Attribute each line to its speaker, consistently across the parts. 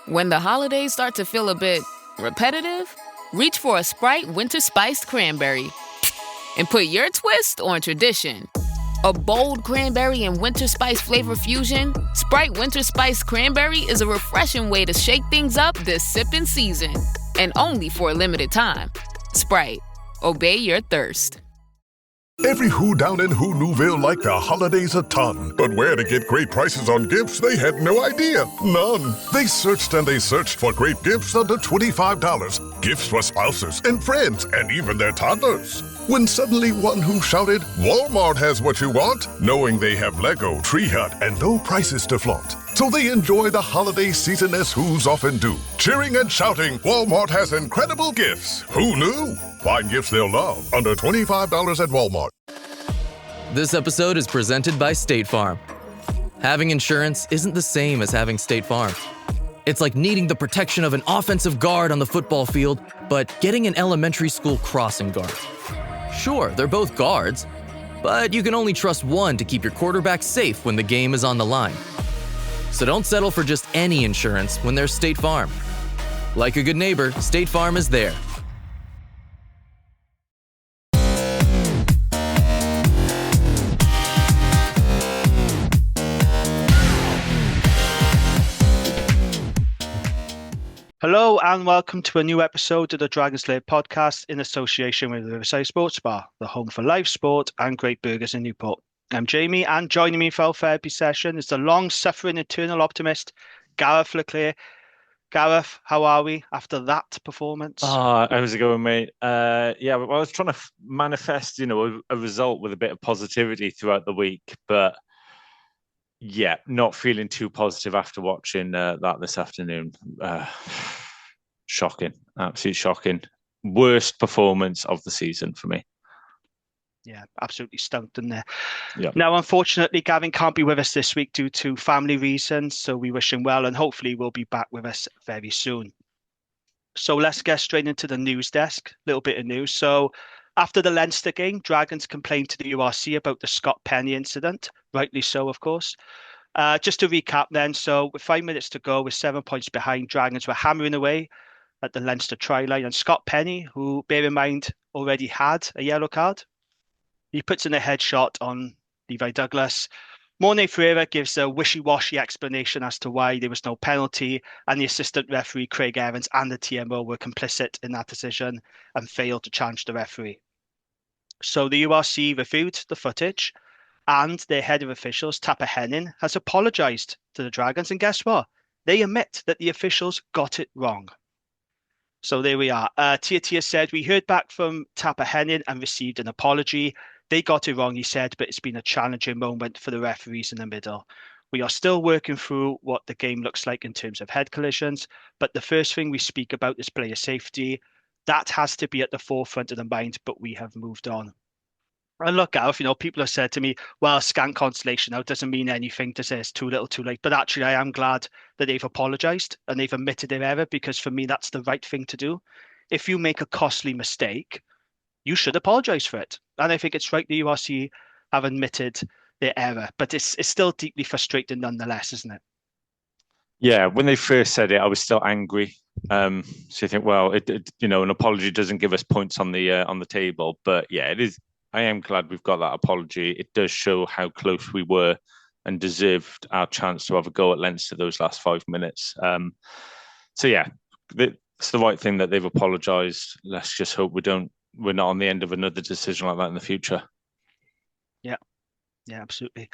Speaker 1: When the holidays start to feel a bit repetitive, reach for a Sprite Winter Spiced Cranberry and put your twist on tradition. A bold cranberry and winter spice flavor fusion, Sprite Winter Spiced Cranberry is a refreshing way to shake things up this sipping season. And only for a limited time. Sprite. Obey your thirst.
Speaker 2: Every Who down in Who Newville liked the holidays a ton. But where to get great prices on gifts, they had no idea. None. They searched and they searched for great gifts under $25. Gifts for spouses and friends and even their toddlers. When suddenly one Who shouted, Walmart has what you want, knowing they have Lego, Tree Hut, and low prices to flaunt. So they enjoy the holiday season as Who's often do. Cheering and shouting, Walmart has incredible gifts. Who knew? Find gifts they'll love under $25 at Walmart.
Speaker 3: This episode is presented by State Farm. Having insurance isn't the same as having State Farm. It's like needing the protection of an offensive guard on the football field, but getting an elementary school crossing guard. Sure, they're both guards, but you can only trust one to keep your quarterback safe when the game is on the line. So don't settle for just any insurance when there's State Farm. Like a good neighbor, State Farm is there.
Speaker 4: Hello and welcome to a new episode of the Dragon's Lair podcast in association with Riverside Sports Bar, the home for live sport and great burgers in Newport. I'm Jamie, and joining me for our therapy session is the long-suffering eternal optimist, Gareth Leclerc. Gareth, how are we after that performance?
Speaker 5: How's it going, mate? I was trying to manifest, a result with a bit of positivity throughout the week, but yeah, not feeling too positive after watching that this afternoon. Shocking, absolutely shocking. Worst performance of the season for me.
Speaker 4: Yeah, absolutely stumped in there.
Speaker 5: Yeah.
Speaker 4: Now, unfortunately, Gavin can't be with us this week due to family reasons, so we wish him well and hopefully we'll be back with us very soon. So let's get straight into the news desk. A little bit of news. So after the Leinster game, Dragons complained to the URC about the Scott Penny incident. Rightly so, of course. Just to recap then, so with 5 minutes to go, with 7 points behind, Dragons were hammering away at the Leinster try line. And Scott Penny, who, bear in mind, already had a yellow card, he puts in a headshot on Levi Douglas. Morné Ferreira gives a wishy-washy explanation as to why there was no penalty, and the assistant referee, Craig Evans, and the TMO were complicit in that decision and failed to challenge the referee. So the URC reviewed the footage, and their head of officials, Tapper Hennin, has apologised to the Dragons. And guess what? They admit that the officials got it wrong. So there we are. Tia said, we heard back from Tapper Hennin and received an apology. They got it wrong, he said, but it's been a challenging moment for the referees in the middle. We are still working through what the game looks like in terms of head collisions, but the first thing we speak about is player safety. That has to be at the forefront of the mind, but we have moved on. And look, Gareth, people have said to me, well, scant consolation now doesn't mean anything to say it's too little too late. But actually, I am glad that they've apologised and they've admitted their error, because for me, that's the right thing to do. If you make a costly mistake, you should apologise for it. And I think it's right the URC have admitted their error. But it's still deeply frustrating nonetheless, isn't it?
Speaker 5: Yeah, when they first said it, I was still angry. So you think, well, an apology doesn't give us points on the table. But yeah, it is. I am glad we've got that apology. It does show how close we were and deserved our chance to have a go at Leinster those last 5 minutes. So yeah, it's the right thing that they've apologised. Let's just hope we're not on the end of another decision like that in the future.
Speaker 4: Yeah, absolutely.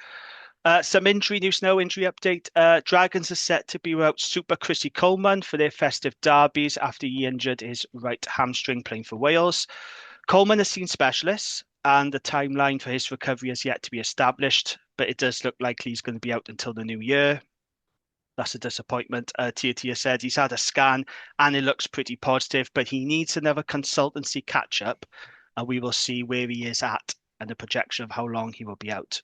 Speaker 4: Some injury news now, injury update. Dragons are set to be without Super Chrissy Coleman for their festive derbies after he injured his right hamstring playing for Wales. Coleman has seen specialists, and the timeline for his recovery has yet to be established, but it does look likely he's going to be out until the new year. That's a disappointment. Tia said he's had a scan and it looks pretty positive, but he needs another consultancy catch-up, and we will see where he is at and a projection of how long he will be out.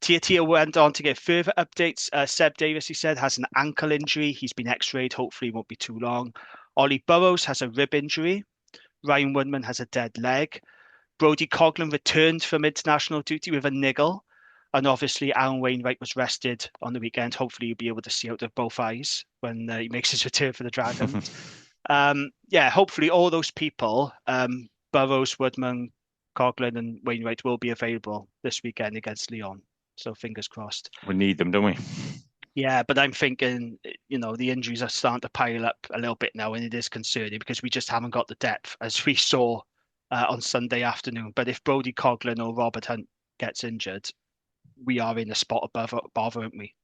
Speaker 4: Tia went on to give further updates. Seb Davis, he said, has an ankle injury. He's been x-rayed. Hopefully it won't be too long. Ollie Burrows has a rib injury. Ryan Woodman has a dead leg. Brodie Coughlin returned from international duty with a niggle. And obviously, Alan Wainwright was rested on the weekend. Hopefully, he'll be able to see out of both eyes when he makes his return for the Dragons. Yeah, hopefully all those people, Burrows, Woodman, Coughlin, and Wainwright will be available this weekend against Lyon. So fingers crossed.
Speaker 5: We need them, don't we?
Speaker 4: Yeah, but I'm thinking, the injuries are starting to pile up a little bit now, and it is concerning because we just haven't got the depth as we saw on Sunday afternoon. But if Brody Coughlin or Robert Hunt gets injured, we are in a spot above bother, aren't we?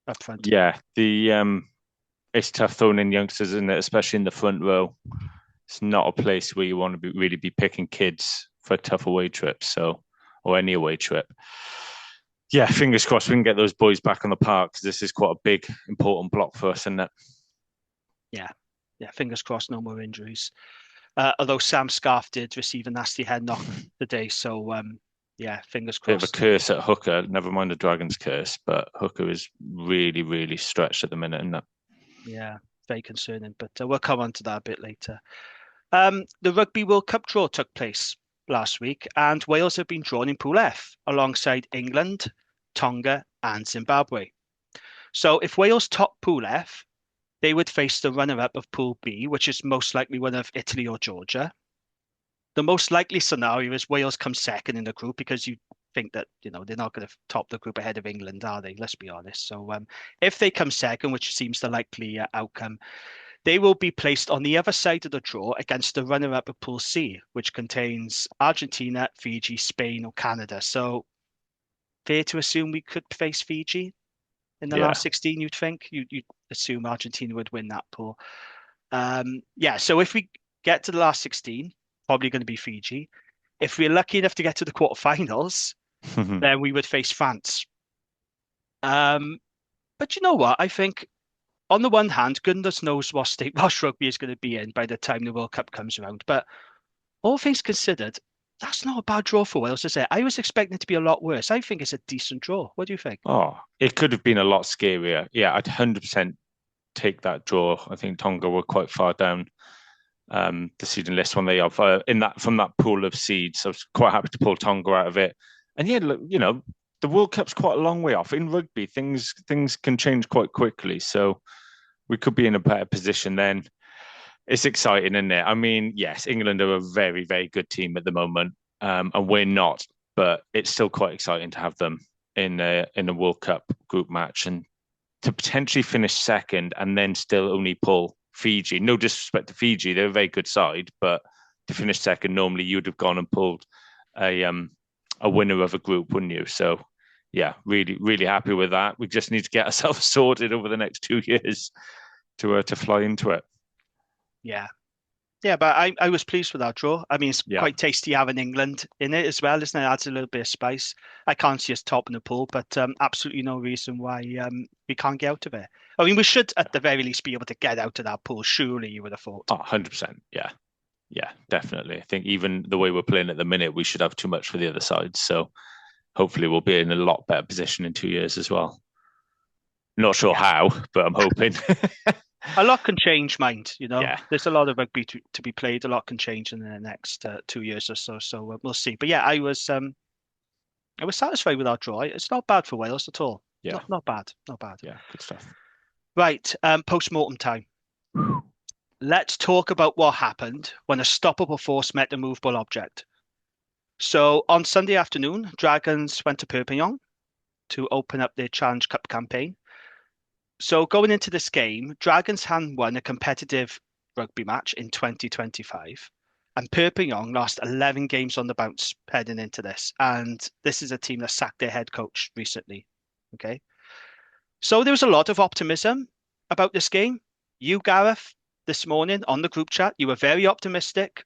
Speaker 4: Up front.
Speaker 5: Yeah, it's tough throwing in youngsters, isn't it? Especially in the front row. It's not a place where you want to really be picking kids for tough away trips, or any away trip. Yeah, fingers crossed we can get those boys back on the park because this is quite a big, important block for us, isn't it?
Speaker 4: Yeah, fingers crossed, no more injuries. Although Sam Scarf did receive a nasty head knock today, so yeah, fingers crossed.
Speaker 5: Bit of a curse at hooker, never mind the Dragon's curse, but hooker is really, really stretched at the minute, isn't it?
Speaker 4: Yeah, very concerning, but we'll come on to that a bit later. The Rugby World Cup draw took place last week, and Wales have been drawn in Pool F alongside England, Tonga, and Zimbabwe. So if Wales top Pool F, they would face the runner-up of Pool B, which is most likely one of Italy or Georgia. The most likely scenario is Wales come second in the group because you think that, they're not going to top the group ahead of England, are they? Let's be honest. So if they come second, which seems the likely outcome, they will be placed on the other side of the draw against the runner-up of Pool C, which contains Argentina, Fiji, Spain, or Canada. So fair to assume we could face Fiji in the last 16, you'd think? You'd assume Argentina would win that pool. Yeah, so if we get to the last 16, probably going to be Fiji. If we're lucky enough to get to the quarterfinals, then we would face France. But you know what? I think on the one hand, goodness knows what state Welsh rugby is going to be in by the time the World Cup comes around. But all things considered, that's not a bad draw for Wales, is it? I was expecting it to be a lot worse. I think it's a decent draw. What do you think?
Speaker 5: Oh, it could have been a lot scarier. Yeah, I'd 100% take that draw. I think Tonga were quite far down the seeding list when they are from that pool of seeds. I was quite happy to pull Tonga out of it. And yeah, look, the World Cup's quite a long way off. In rugby, things can change quite quickly. So we could be in a better position then. It's exciting, isn't it? I mean, yes, England are a very, very good team at the moment, and we're not. But it's still quite exciting to have them in a World Cup group match and to potentially finish second and then still only pull Fiji. No disrespect to Fiji, they're a very good side, but to finish second, normally you'd have gone and pulled a winner of a group, wouldn't you? So yeah, really, really happy with that. We just need to get ourselves sorted over the next 2 years to fly into it.
Speaker 4: Yeah, but I was pleased with that draw. I mean, it's quite tasty having England in it as well, isn't it? It adds a little bit of spice. I can't see us topping the pool, but absolutely no reason why we can't get out of it. I mean, we should at the very least be able to get out of that pool, surely, you would have thought.
Speaker 5: Oh, 100%. Yeah, definitely. I think even the way we're playing at the minute, we should have too much for the other side. So hopefully we'll be in a lot better position in 2 years as well. Not sure how, but I'm hoping.
Speaker 4: A lot can change, mind.
Speaker 5: Yeah.
Speaker 4: There's a lot of rugby to be played. A lot can change in the next 2 years or so. So we'll see. But yeah, I was satisfied with our draw. It's not bad for Wales at all.
Speaker 5: Yeah,
Speaker 4: not bad.
Speaker 5: Yeah, good stuff.
Speaker 4: Right, post-mortem time. Let's talk about what happened when a stoppable force met a movable object. So on Sunday afternoon, Dragons went to Perpignan to open up their Challenge Cup campaign. So going into this game, Dragons had won a competitive rugby match in 2025. And Perpignan lost 11 games on the bounce heading into this. And this is a team that sacked their head coach recently. Okay. So there was a lot of optimism about this game. You, Gareth, this morning on the group chat, you were very optimistic.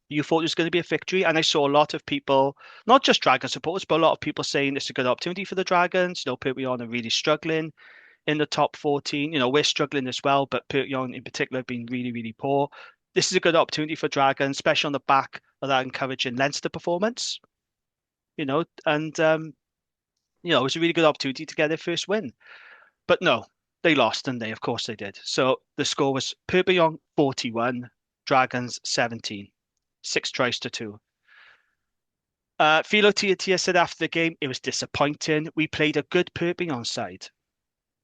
Speaker 4: You thought it was going to be a victory. And I saw a lot of people, not just Dragon supporters, but a lot of people saying it's a good opportunity for the Dragons. Perpignan are really struggling in the top 14. We're struggling as well, but Perpignan in particular have been really, really poor. This is a good opportunity for Dragons, especially on the back of that encouraging Leinster performance. And it was a really good opportunity to get their first win. But no, they lost, and of course they did. So the score was Perpignan 41, Dragons 17, 6 tries to 2. Philo Tia said after the game, it was disappointing. We played a good Perpignan side.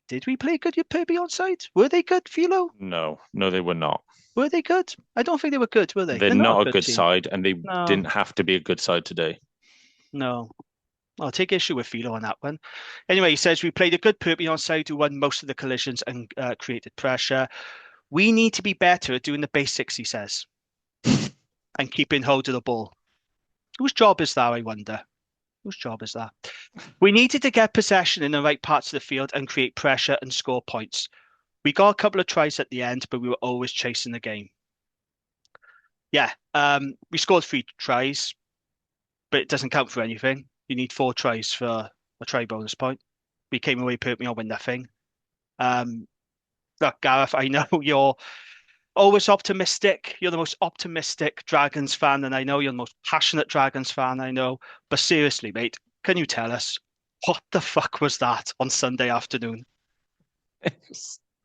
Speaker 4: Did we play good Perpignan side? Were they good, Philo?
Speaker 5: No, no, they were not.
Speaker 4: Were they good? I don't think they were good, were they?
Speaker 5: They're
Speaker 4: They're not
Speaker 5: not
Speaker 4: a
Speaker 5: a
Speaker 4: good
Speaker 5: good
Speaker 4: team.
Speaker 5: side, and they
Speaker 4: No,
Speaker 5: didn't have to be a good side today.
Speaker 4: no. I'll take issue with Philo on that one. Anyway, he says we played a good Perpignan side who won most of the collisions and created pressure. We need to be better at doing the basics, he says, and keeping hold of the ball. Whose job is that, I wonder? Whose job is that? We needed to get possession in the right parts of the field and create pressure and score points. We got a couple of tries at the end, but we were always chasing the game. Yeah, we scored 3 tries, but it doesn't count for anything. You need 4 tries for a try bonus point. We came away Perpignan with nothing. Look, Gareth, I know you're always optimistic. You're the most optimistic Dragons fan, and I know you're the most passionate Dragons fan I know. But seriously, mate, can you tell us what the fuck was that on Sunday afternoon?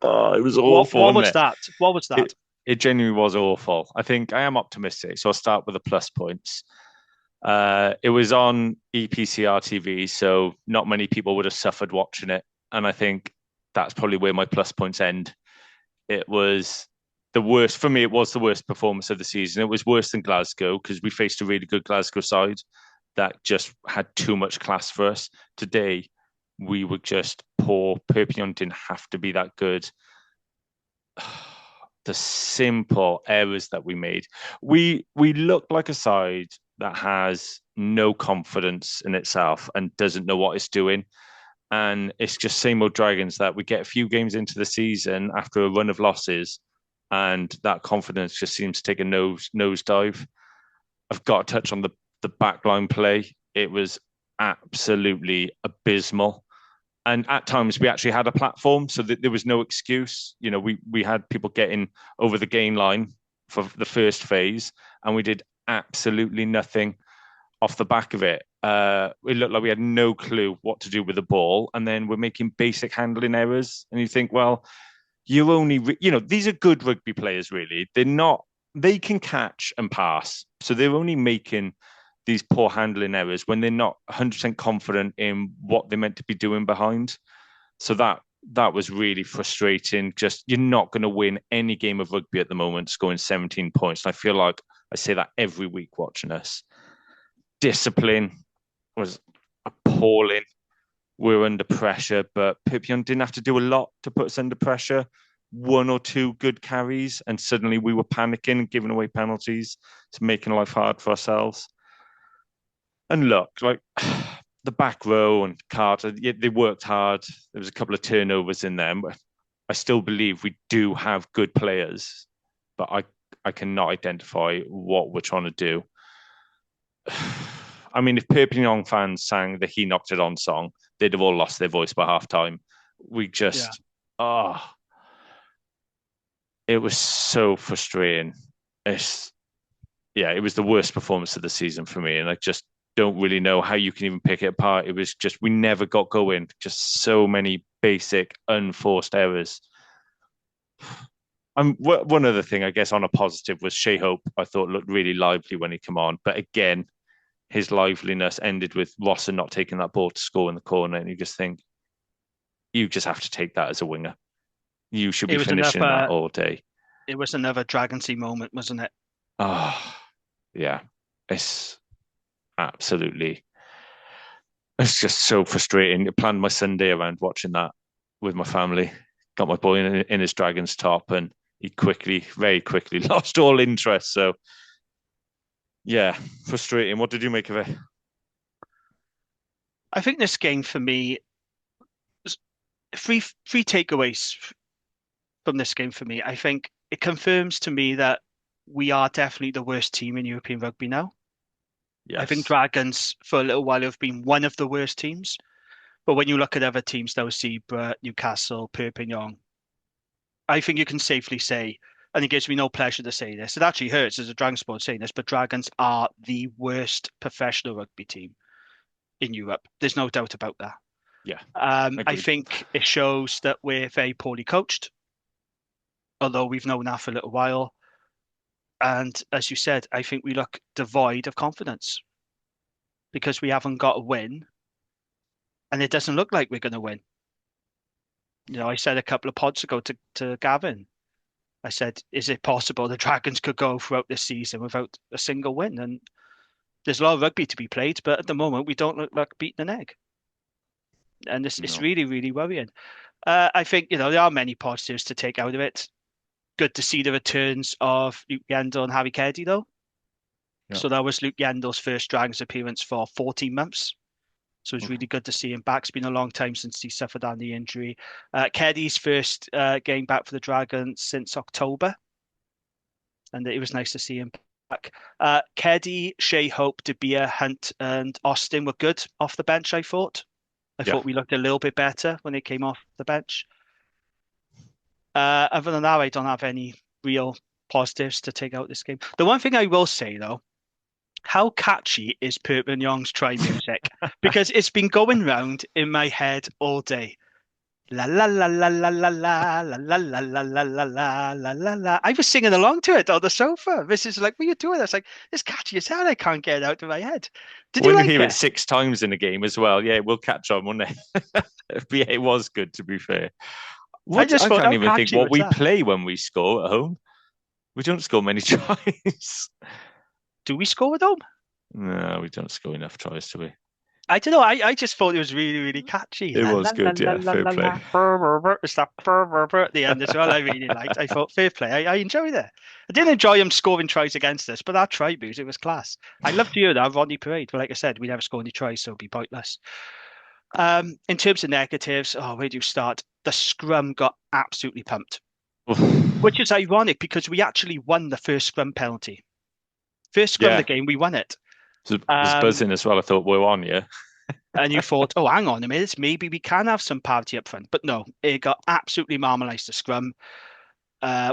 Speaker 5: Oh, it was
Speaker 4: What
Speaker 5: awful,
Speaker 4: what
Speaker 5: wasn't
Speaker 4: was
Speaker 5: it?
Speaker 4: that? What was that?
Speaker 5: It genuinely was awful. I think I am optimistic, so I'll start with the plus points. It was on EPCR TV, so not many people would have suffered watching it, and I think that's probably where my plus points end. It was the worst for me. It was the worst performance of the season. It was worse than Glasgow because we faced a really good Glasgow side that just had too much class for us. Today, we were just poor. Perpignan didn't have to be that good. The simple errors that we made. We look like a side that has no confidence in itself and doesn't know what it's doing. And it's just same old Dragons that we get a few games into the season after a run of losses, and that confidence just seems to take a nosedive. I've got to touch on the backline play. It was absolutely abysmal. And at times we actually had a platform, so that there was no excuse. You know, we had people getting over the gain line for the first phase, and we did absolutely nothing off the back of it. It looked like we had no clue what to do with the ball, and then we're making basic handling errors. And you think, well, you only, these are good rugby players, really. They're not, they can catch and pass. So they're only making these poor handling errors when they're not 100% confident in what they're meant to be doing behind. So that was really frustrating. Just, you're not going to win any game of rugby at the moment scoring 17 points. And I feel like I say that every week watching us. Discipline was appalling. We were under pressure, but Perpignan didn't have to do a lot to put us under pressure. 1 or 2 good carries, and suddenly we were panicking and giving away penalties. It's making life hard for ourselves. And look, like the back row and Carter, they worked hard. There was a couple of turnovers in them, but I still believe we do have good players, but I cannot identify what we're trying to do. I mean, if Perpignan fans sang the He Knocked It On song, they'd have all lost their voice by halftime. We just, it was so frustrating. It was the worst performance of the season for me. And I just don't really know how you can even pick it apart. It was just, we never got going. Just so many basic, unforced errors. One other thing, I guess, on a positive was Shea Hope. I thought looked really lively when he came on. But again, his liveliness ended with Rossen not taking that ball to score in the corner. And you just think, you just have to take that as a winger. You should be finishing that all day.
Speaker 4: It was another Dragonsy moment, wasn't it?
Speaker 5: Oh, yeah. It's absolutely, it's just so frustrating. I planned my Sunday around watching that with my family. Got my boy in his Dragons top, and he very quickly lost all interest. So, yeah, frustrating. What did you make of it?
Speaker 4: I think this game for me, three takeaways from this game for me. I think it confirms to me that we are definitely the worst team in European rugby now. Yes. I think Dragons for a little while have been one of the worst teams. But when you look at other teams, though, Zebra, Newcastle, Perpignan, I think you can safely say, and it gives me no pleasure to say this, it actually hurts as a Dragon sport saying this, but Dragons are the worst professional rugby team in Europe. There's no doubt about that.
Speaker 5: Yeah.
Speaker 4: I think it shows that we're very poorly coached, although we've known that for a little while. And as you said, I think we look devoid of confidence. because we haven't got a win, and it doesn't look like we're going to win. I said a couple of pods ago to Gavin, I said, is it possible the Dragons could go throughout this season without a single win? And there's a lot of rugby to be played, but at the moment we don't look like beating an egg. And it's really, really worrying. I think, there are many positives to take out of it. Good to see the returns of Luke Yandel and Harry Keddy, though.
Speaker 5: Yeah.
Speaker 4: So that was Luke Yandel's first Dragons appearance for 14 months. So it's really good to see him back. It's been a long time since he suffered on the injury. Keddy's first game back for the Dragons since October. And it was nice to see him back. Keddy, Shea Hope, De Beer, Hunt, and Austin were good off the bench, I thought. I thought we looked a little bit better when they came off the bench. Other than that, I don't have any real positives to take out this game. The one thing I will say, though, how catchy is Perpignan's try music? Because it's been going round in my head all day. La la la la la la la la la la la la la la la la la. I was singing along to it on the sofa. This is like, what are you doing? It's like, it's catchy as hell. I can't get it out of my head. Did you like
Speaker 5: hear
Speaker 4: it?
Speaker 5: it 6 times in a game as well? Yeah, we'll catch on, won't it? Yeah, it was good, to be fair. I can't even think what we play when we score at home. We don't score many tries.
Speaker 4: Do we score at home?
Speaker 5: No, we don't score enough tries, do we?
Speaker 4: I don't know. I just thought it was really, really catchy.
Speaker 5: It was good, yeah. Fair play.
Speaker 4: It's that at the end as well. I really liked. I thought fair play. I enjoyed it. I didn't enjoy him scoring tries against us, but that try music was class. I loved to hear that Rodney Parade. But like I said, we never scored any tries, so it'd be pointless. In terms of negatives, where do you start? The scrum got absolutely pumped, which is ironic because we actually won the first scrum penalty. First scrum of the game, we won it.
Speaker 5: It was buzzing as well. I thought, we're on, yeah.
Speaker 4: And you thought, oh, hang on a minute, maybe we can have some parity up front. But no, it got absolutely marmalised, the scrum,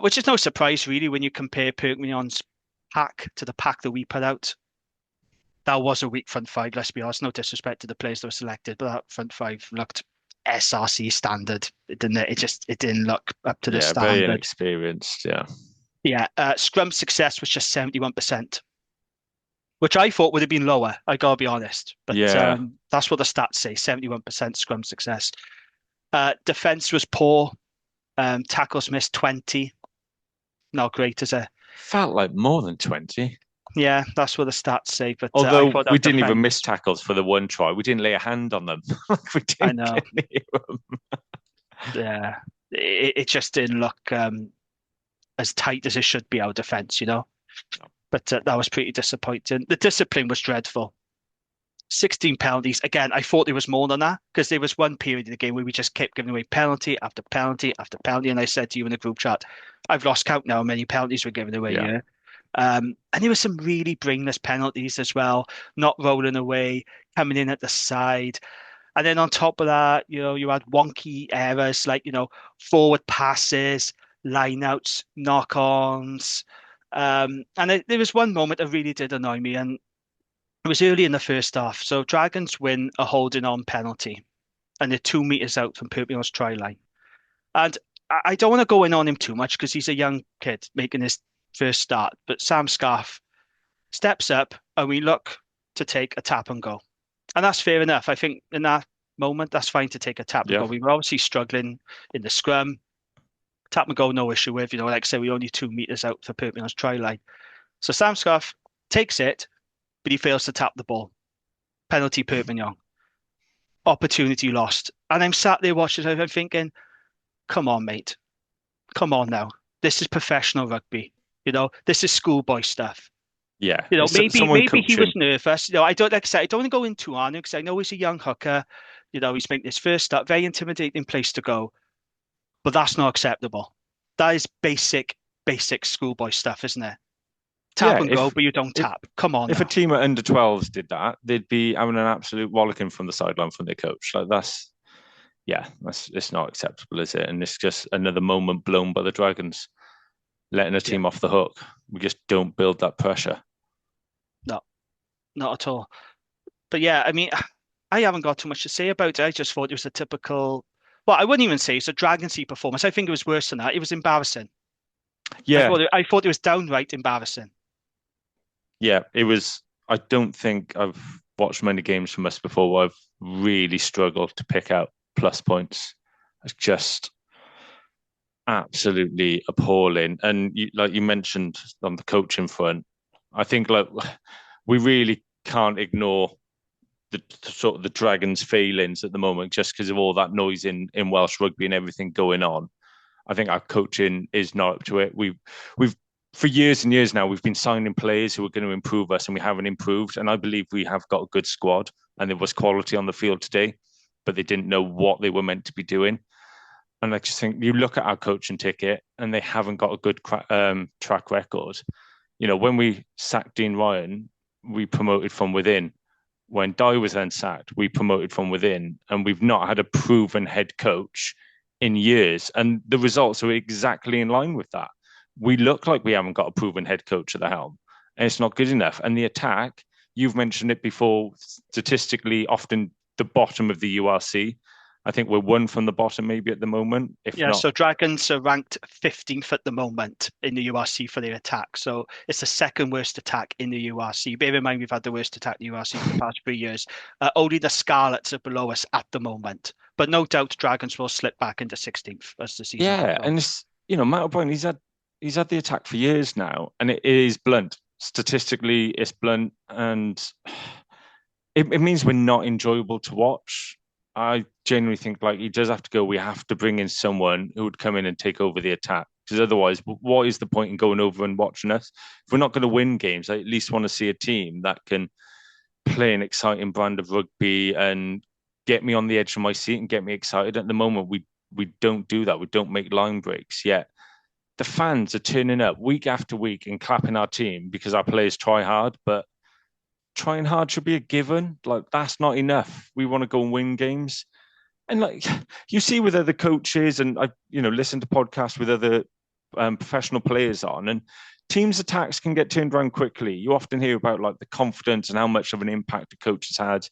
Speaker 4: which is no surprise, really, when you compare Perpignan's pack to the pack that we put out. That was a weak front five, let's be honest. No disrespect to the players that were selected, but that front five looked SRC standard. It didn't look up to the standard.
Speaker 5: Very inexperienced, yeah.
Speaker 4: Yeah, scrum success was just 71%. Which I thought would have been lower, I gotta be honest. But that's what the stats say, 71% scrum success. Defense was poor. Tackles missed 20. Not great, is it?
Speaker 5: Felt like more than 20.
Speaker 4: Yeah, that's what the stats say. But
Speaker 5: although we didn't even miss tackles for the one try, we didn't lay a hand on them. We didn't.
Speaker 4: I know.
Speaker 5: Get near them.
Speaker 4: Yeah, it just didn't look as tight as it should be, our defense, But that was pretty disappointing. The discipline was dreadful. 16 penalties. Again, I thought there was more than that because there was one period in the game where we just kept giving away penalty after penalty after penalty. And I said to you in the group chat, I've lost count now how many penalties we're giving away here. And there were some really brainless penalties as well, not rolling away, coming in at the side. And then on top of that, you had wonky errors like, forward passes, line-outs, knock-ons. And there was one moment that really did annoy me, and it was early in the first half. So Dragons win a holding on penalty, and they're 2 meters out from Perpignan's try line. And I don't want to go in on him too much because he's a young kid making his first start. But Sam Scarf steps up, and we look to take a tap and go. And that's fair enough. I think in that moment, that's fine to take a tap and go. We were obviously struggling in the scrum. Tap and go, no issue with. Like I said, we're only 2 meters out for Perpignan's try line. So Sam Scarf takes it, but he fails to tap the ball. Penalty Perpignan. Opportunity lost. And I'm sat there watching it. I'm thinking, come on, mate. Come on now. This is professional rugby. This is schoolboy stuff.
Speaker 5: Yeah.
Speaker 4: Maybe he was nervous. I don't want to go into on him because I know he's a young hooker. He's making his first start. Very intimidating place to go. But that's not acceptable. That is basic schoolboy stuff, isn't it? Tap and go, but you don't tap. Come on.
Speaker 5: If a team at under 12s did that, they'd be having an absolute rollicking from the sideline from their coach. Like it's not acceptable, is it? And it's just another moment blown by the Dragons, letting a team off the hook. We just don't build that pressure.
Speaker 4: No, not at all. But yeah, I mean, I haven't got too much to say about it. I just thought it was a typical. Well, I wouldn't even say it's a Dragonsy performance. I think it was worse than that. It was embarrassing.
Speaker 5: Yeah.
Speaker 4: I thought it was downright embarrassing.
Speaker 5: Yeah, it was. I don't think I've watched many games from us before where I've really struggled to pick out plus points. It's just absolutely appalling. And like you mentioned on the coaching front, I think like we really can't ignore the sort of the Dragons' failings at the moment just because of all that noise in Welsh rugby and everything going on. I think our coaching is not up to it. We've for years and years now, we've been signing players who are going to improve us, and we haven't improved. And I believe we have got a good squad, and there was quality on the field today, but they didn't know what they were meant to be doing. And I just think you look at our coaching ticket, and they haven't got a good track record. You know, when we sacked Dean Ryan, we promoted from within. When Dye was then sacked, we promoted from within, and we've not had a proven head coach in years. And the results are exactly in line with that. We look like we haven't got a proven head coach at the helm, and it's not good enough. And the attack, you've mentioned it before, statistically, often the bottom of the URC. I think we're one from the bottom maybe at the moment.
Speaker 4: So Dragons are ranked 15th at the moment in the URC for their attack. So it's the second worst attack in the URC. Bear in mind, we've had the worst attack in the URC for the past 3 years. Only the Scarlets are below us at the moment. But no doubt Dragons will slip back into 16th as the season goes on.
Speaker 5: And it's, Matt O'Brien, he's had the attack for years now, and it is blunt. Statistically, it's blunt, and it means we're not enjoyable to watch. I genuinely think like he does have to go. We have to bring in someone who would come in and take over the attack, because otherwise, what is the point in going over and watching us? If we're not going to win games, I at least want to see a team that can play an exciting brand of rugby and get me on the edge of my seat and get me excited. At the moment, we don't do that. We don't make line breaks yet. The fans are turning up week after week and clapping our team because our players try hard, but trying hard should be a given. Like, that's not enough. We want to go and win games. And like you see with other coaches, and I listen to podcasts with other professional players on, and teams' attacks can get turned around quickly. You often hear about like the confidence and how much of an impact a coach has had.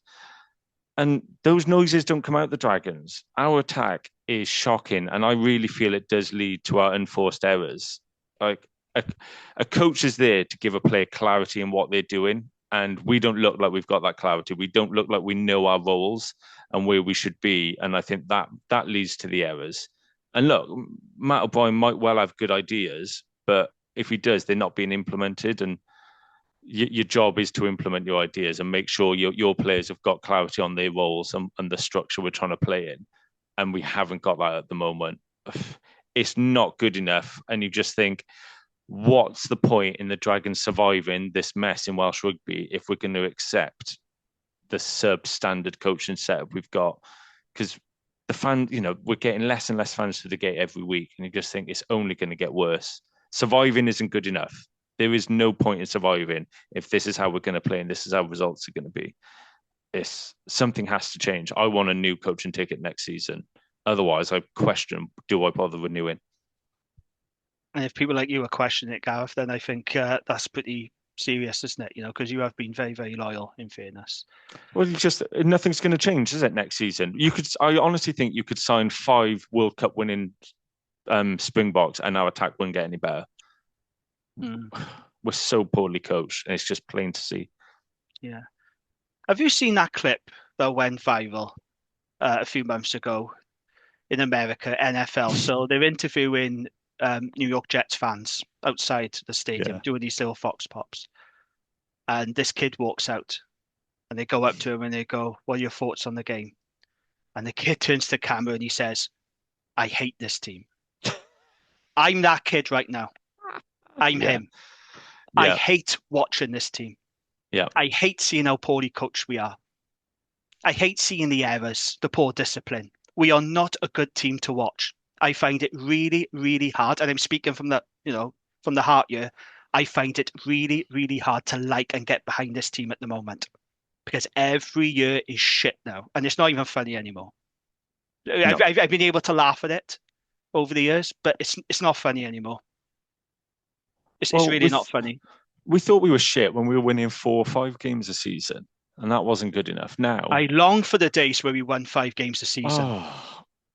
Speaker 5: And those noises don't come out the Dragons. Our attack is shocking, and I really feel it does lead to our unforced errors. Like a coach is there to give a player clarity in what they're doing, and we don't look like we've got that clarity. We don't look like we know our roles and where we should be, and I think that leads to the errors. And look, Matt O'Brien might well have good ideas, but if he does, they're not being implemented. And your job is to implement your ideas and make sure your players have got clarity on their roles and the structure we're trying to play in. And we haven't got that at the moment. It's not good enough. And you just think, what's the point in the Dragons surviving this mess in Welsh rugby if we're going to accept the substandard coaching setup we've got? Because the fan, we're getting less and less fans to the gate every week. And you just think it's only going to get worse. Surviving isn't good enough. There is no point in surviving if this is how we're going to play and this is how results are going to be. Something has to change. I want a new coaching ticket next season. Otherwise, I question, do I bother renewing?
Speaker 4: And if people like you are questioning it, Gareth, then I think that's pretty serious, isn't it? Because you have been very, very loyal, in fairness.
Speaker 5: Well, nothing's going to change, is it, next season? I honestly think you could sign 5 World Cup winning Springboks and our attack wouldn't get any better. We're so poorly coached, and it's just plain to see. Yeah.
Speaker 4: Have you seen that clip that went viral a few months ago in America, NFL? So they're interviewing New York Jets fans outside the stadium, doing these little Fox Pops. And this kid walks out, and they go up to him and they go, "What are your thoughts on the game?" And the kid turns to the camera and he says, "I hate this team." I'm that kid right now. I'm him. Yeah. I hate watching this team.
Speaker 5: Yeah.
Speaker 4: I hate seeing how poorly coached we are. I hate seeing the errors, the poor discipline. We are not a good team to watch. I find it really, really hard. And I'm speaking from the heart here. I find it really, really hard to like and get behind this team at the moment, because every year is shit now. And it's not even funny anymore. No. I've been able to laugh at it over the years, but it's not funny anymore. It's really not funny.
Speaker 5: We thought we were shit when we were winning 4 or 5 games a season, and that wasn't good enough. Now
Speaker 4: I long for the days where we won 5 games a season.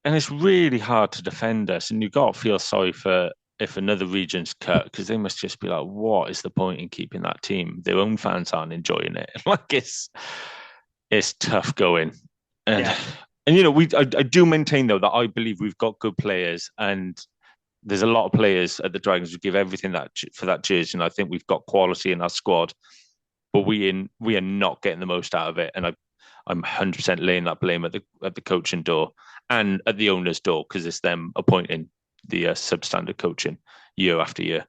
Speaker 5: And it's really hard to defend us, and you've got to feel sorry for if another region's cut, because they must just be like, what is the point in keeping that team? Their own fans aren't enjoying it. it's tough going. And
Speaker 4: Yeah.
Speaker 5: and I do maintain though that I believe we've got good players, and there's a lot of players at the Dragons who give everything for that jersey, and I think we've got quality in our squad, but we are not getting the most out of it, and I'm 100% laying that blame at the coaching door and at the owner's door, because it's them appointing the substandard coaching year after year.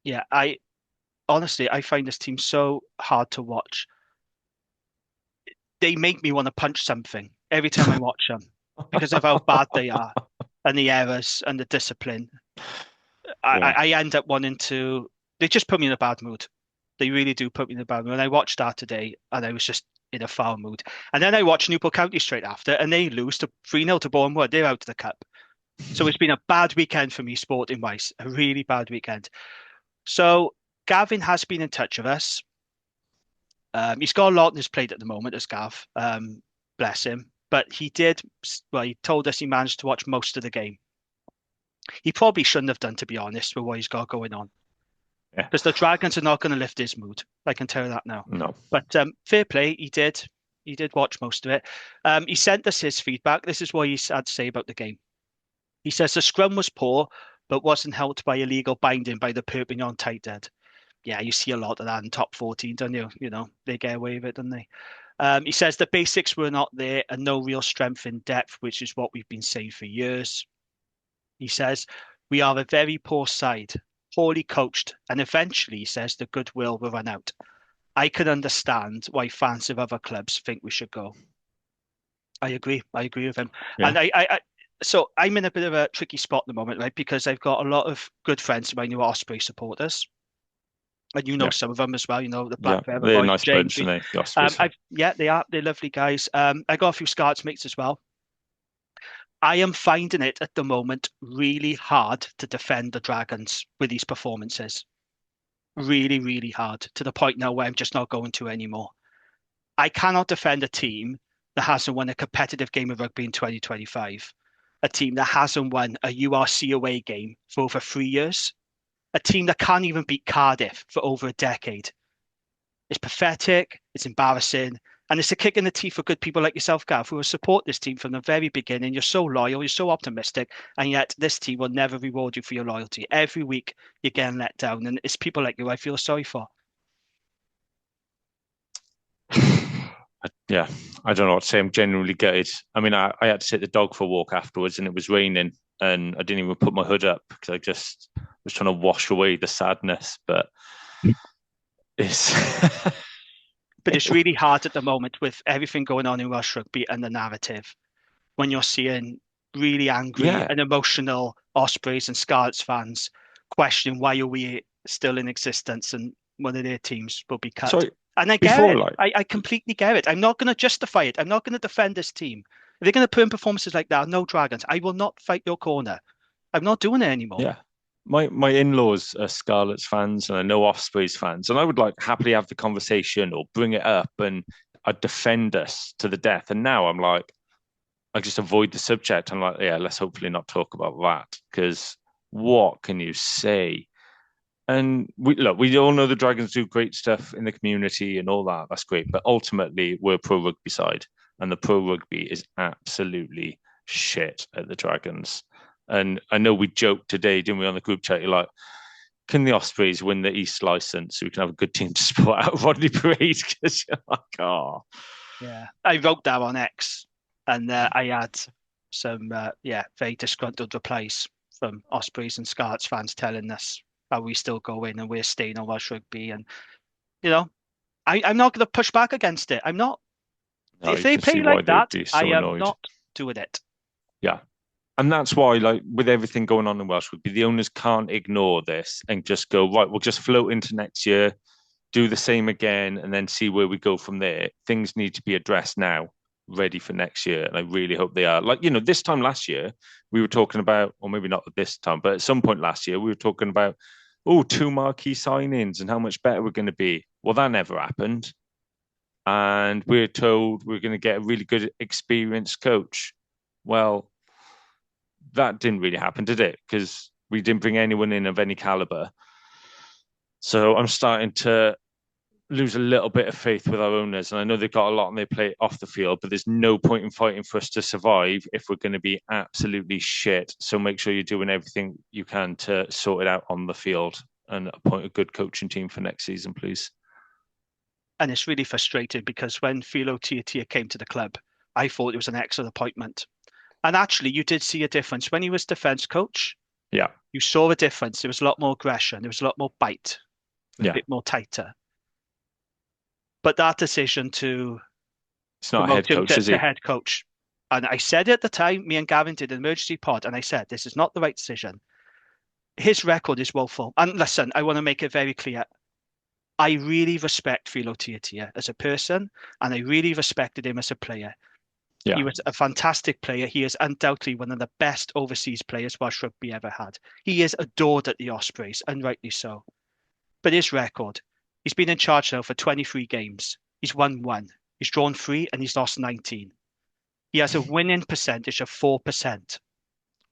Speaker 4: Yeah, honestly, I find this team so hard to watch. They make me want to punch something every time I watch them because of how bad they are and the errors and the discipline. I end up wanting to. They just put me in a bad mood. They really do put me in a bad mood. And I watched that today, and I was just in a foul mood. And then I watched Newport County straight after, and they lose to 3-0 to Bournemouth. They're out of the cup. So it's been a bad weekend for me, sporting wise. A really bad weekend. So Gavin has been in touch with us. He's got a lot on his plate at the moment, as Gav. Bless him. But he told us he managed to watch most of the game. He probably shouldn't have done, to be honest, with what he's got going on.
Speaker 5: Yeah.
Speaker 4: Because the Dragons are not going to lift his mood. I can tell you that now.
Speaker 5: No.
Speaker 4: But fair play, he did. He did watch most of it. He sent us his feedback. This is what he had to say about the game. He says the scrum was poor, but wasn't helped by illegal binding by the Perpignan tight end. Yeah, you see a lot of that in top 14, don't you? You know, they get away with it, don't they? He says the basics were not there and no real strength in depth, which is what we've been saying for years. He says, we are a very poor side, poorly coached, and eventually, he says, the goodwill will run out. I can understand why fans of other clubs think we should go. I agree. I agree with him. Yeah. And so I'm in a bit of a tricky spot at the moment, right? Because I've got a lot of good friends of mine who are Osprey supporters. And you know some of them as well, the Black Feather
Speaker 5: they're
Speaker 4: boys.
Speaker 5: nice bunch, aren't they?
Speaker 4: They are. They're lovely guys. I got a few Scarlets mates as well. I am finding it at the moment really hard to defend the Dragons with these performances. Really, really hard, to the point now where I'm just not going to anymore. I cannot defend a team that hasn't won a competitive game of rugby in 2025. A team that hasn't won a URC away game for over 3 years. A team that can't even beat Cardiff for over a decade. It's pathetic, it's embarrassing, and it's a kick in the teeth for good people like yourself, Gav, who have support this team from the very beginning. You're so loyal, you're so optimistic, and yet this team will never reward you for your loyalty. Every week you're getting let down, and it's people like you I feel sorry for.
Speaker 5: Yeah, I don't know what to say. I'm genuinely gutted. I mean, I had to take the dog for a walk afterwards, and it was raining, and I didn't even put my hood up because I just was trying to wash away the sadness. But it's
Speaker 4: but it's really hard at the moment with everything going on in Welsh rugby and the narrative. When you're seeing really angry and emotional Ospreys and Scarlets fans questioning why are we still in existence and one of their teams will be cut. And I get it. I completely get it. I'm not going to justify it. I'm not going to defend this team. If they're going to put in performances like that, no Dragons, I will not fight your corner. I'm not doing it anymore.
Speaker 5: Yeah. My in-laws are Scarlets fans and I know Ospreys fans, and I would happily have the conversation or bring it up and I'd defend us to the death. And now I'm like, I just avoid the subject. I'm like, yeah, let's hopefully not talk about that, because what can you say? And we all know the Dragons do great stuff in the community and all that. That's great. But ultimately, we're a pro rugby side, and the pro rugby is absolutely shit at the Dragons. And I know we joked today, didn't we, on the group chat? You're like, can the Ospreys win the East license so we can have a good team to support out of Rodney Parade? Because you're like, oh.
Speaker 4: Yeah. I wrote that on X, and I had some, very disgruntled replies from Ospreys and Scarlets fans telling us how we still go in and we're staying on Welsh rugby. And, I'm not going to push back against it. I'm not. No, if they play like that, I am not doing it.
Speaker 5: Yeah. And that's why, with everything going on in Welsh rugby, the owners can't ignore this and just go, right, we'll just float into next year, do the same again, and then see where we go from there. Things need to be addressed now, ready for next year. And I really hope they are. This time last year, we were talking about, or maybe not at this time, but at some point last year, we were talking about, 2 marquee signings and how much better we're going to be. Well, that never happened. And we're told we're going to get a really good experienced coach. Well, that didn't really happen, did it? Because we didn't bring anyone in of any caliber. So I'm starting to lose a little bit of faith with our owners. And I know they've got a lot on their plate off the field, but there's no point in fighting for us to survive if we're going to be absolutely shit. So make sure you're doing everything you can to sort it out on the field and appoint a good coaching team for next season, please.
Speaker 4: And it's really frustrating because when Philo Tia came to the club, I thought it was an excellent appointment. And actually, you did see a difference. When he was defence coach,
Speaker 5: Yeah.
Speaker 4: you saw a difference. There was a lot more aggression. There was a lot more bite. It was
Speaker 5: Yeah.
Speaker 4: a bit more tighter. But that decision to
Speaker 5: It's not a head
Speaker 4: promote him
Speaker 5: coach, is he?
Speaker 4: to head coach, and I said at the time, me and Gavin did an emergency pod, and I said, this is not the right decision. His record is woeful. And listen, I want to make it very clear. I really respect Philo Tia as a person, and I really respected him as a player.
Speaker 5: Yeah.
Speaker 4: He was a fantastic player. He is undoubtedly one of the best overseas players Welsh rugby ever had. He is adored at the Ospreys, and rightly so. But his record, he's been in charge now for 23 games. He's won 1. He's drawn 3 and he's lost 19. He has a winning percentage of 4%.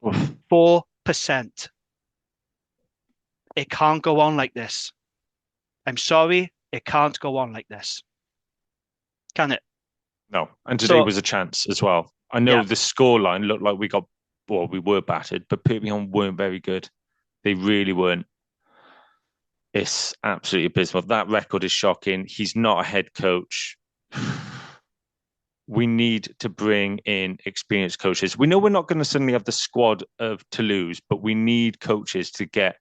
Speaker 5: Oof.
Speaker 4: 4%. It can't go on like this. I'm sorry, it can't go on like this. Can it?
Speaker 5: No. And today was a chance as well. I know the scoreline looked like we were battered, but Perpignan weren't very good. They really weren't. It's absolutely abysmal. That record is shocking. He's not a head coach. We need to bring in experienced coaches. We know we're not going to suddenly have the squad of Toulouse, but we need coaches to get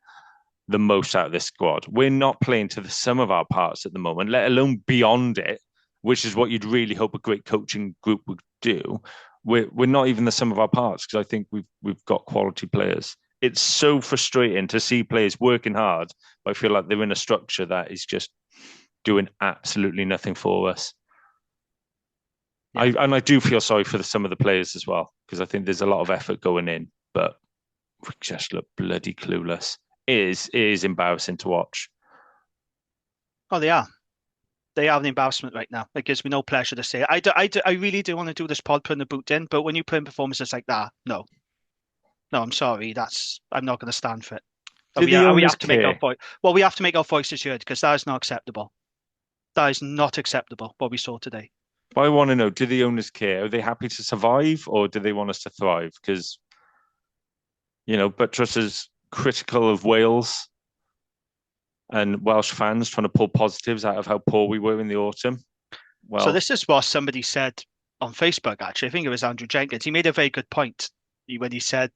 Speaker 5: the most out of this squad. We're not playing to the sum of our parts at the moment, let alone beyond it, which is what you'd really hope a great coaching group would do. We're not even the sum of our parts because I think we've got quality players. It's so frustrating to see players working hard, but I feel like they're in a structure that is just doing absolutely nothing for us. Yeah. I do feel sorry for some of the players as well, because I think there's a lot of effort going in, but we just look bloody clueless. It is embarrassing to watch.
Speaker 4: Oh, they are. They are an embarrassment right now. It gives me no pleasure to say it. I really do want to do this pod putting the boot in, but when you put in performances like that, no, I'm sorry. I'm not going to stand for it. We have to make our voice. Well, we have to make our voices heard because that is not acceptable. That is not acceptable. What we saw today.
Speaker 5: But I want to know: do the owners care? Are they happy to survive, or do they want us to thrive? Because Buttress is critical of Wales and Welsh fans trying to pull positives out of how poor we were in the autumn. Well,
Speaker 4: so this is what somebody said on Facebook. Actually, I think it was Andrew Jenkins. He made a very good point when he said,